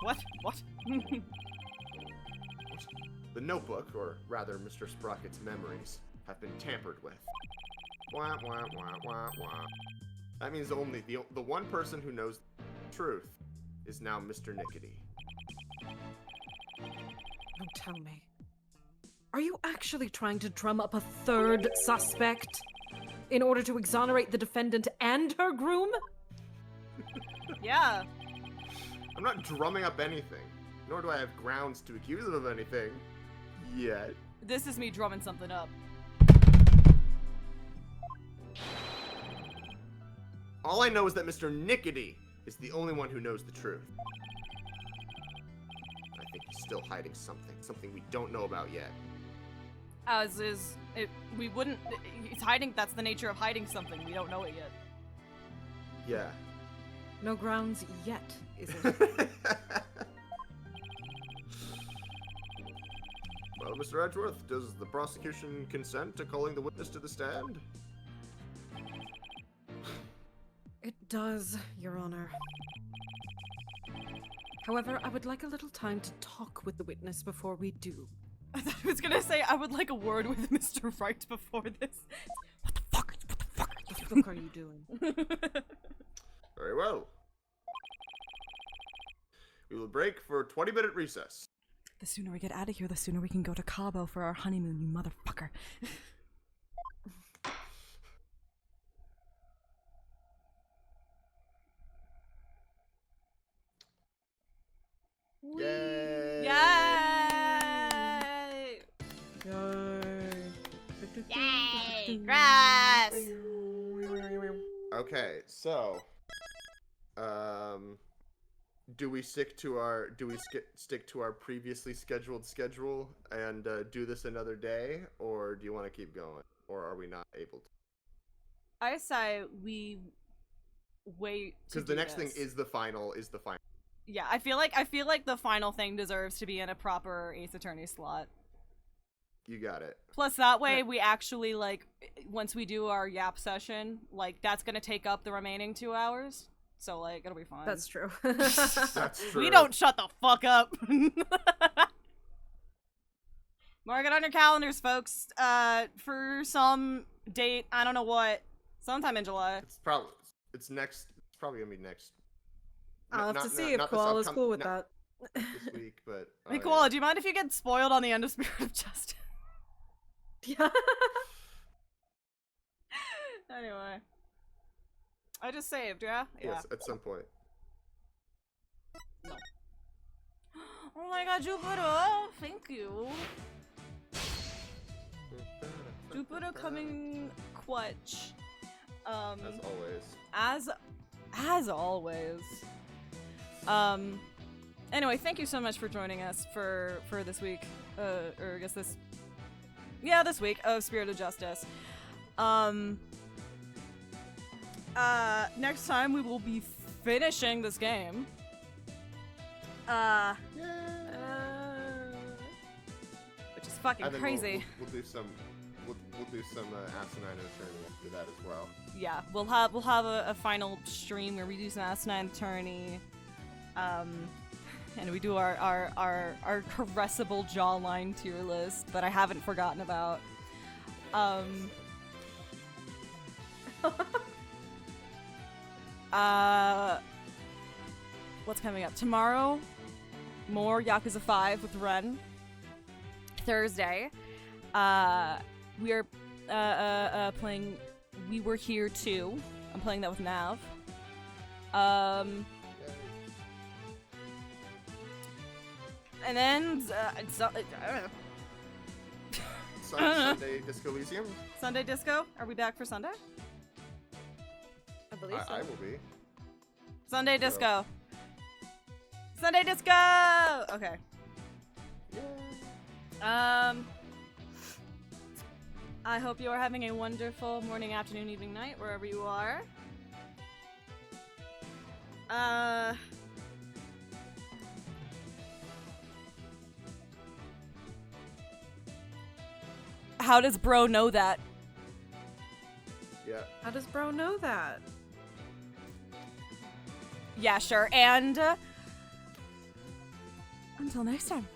What? What? The notebook, or rather Mr. Sprocket's memories, have been tampered with. Wah, wah, wah, wah, wah. That means only the one person who knows the truth is now Mr. Nickety. Don't tell me. Are you actually trying to drum up a third suspect in order to exonerate the defendant and her groom? Yeah. I'm not drumming up anything. Nor do I have grounds to accuse him of anything. Yet. This is me drumming something up. All I know is that Mr. Nickety is the only one who knows the truth. I think he's still hiding something we don't know about yet. As is, we wouldn't. He's hiding. That's the nature of hiding something. We don't know it yet. Yeah. No grounds yet, isn't it? Well, Mr. Edgeworth, does the prosecution consent to calling the witness to the stand? It does, Your Honor. However, I would like a little time to talk with the witness before we do. I thought I was gonna say I would like a word with Mr. Wright before this. What the fuck? What the fuck? What the fuck are you doing? Very well. We will break for a 20-minute recess. The sooner we get out of here, the sooner we can go to Cabo for our honeymoon, you motherfucker. Yay! Yay! Yay! Grass! Okay, so, do we stick to our previously scheduled schedule and do this another day, or do you want to keep going, or are we not able to? I say we wait. Because the next thing is the final. Yeah, I feel like the final thing deserves to be in a proper Ace Attorney slot. You got it. Plus, that way we actually, like, once we do our Yap session, like, that's gonna take up the remaining 2 hours. So, like, it'll be fine. That's true. That's true. We don't shut the fuck up. Mark it on your calendars, folks. For some date, I don't know what, sometime in July. It's probably gonna be next. I'll have to see if Koala's cool with that. This week, but Hey, Koala, do you mind if you get spoiled on the end of Spirit of Justice? Yeah. Anyway. I just saved, yeah? Yes, at some point. No. Oh my god, Jupiter! Thank you. Jupiter coming clutch. As always. As always. Anyway, thank you so much for joining us for this week. Or I guess this week of Spirit of Justice. Next time we will be finishing this game. Which is fucking crazy. We'll do some Asinine Attorney after that as well. Yeah, we'll have a final stream where we do some Asinine Attorney. And we do our caressable jawline tier list that I haven't forgotten about. What's coming up? Tomorrow, more Yakuza 5 with Ren. Thursday, we are playing We Were Here Too. I'm playing that with Nav. And then, I don't know. Sunday Disco Elysium? Sunday Disco? Are we back for Sunday? I believe so. I will be. Sunday Disco. Sunday Disco! Okay. I hope you are having a wonderful morning, afternoon, evening, night, wherever you are. How does bro know that? Yeah. How does bro know that? Yeah, sure. And until next time.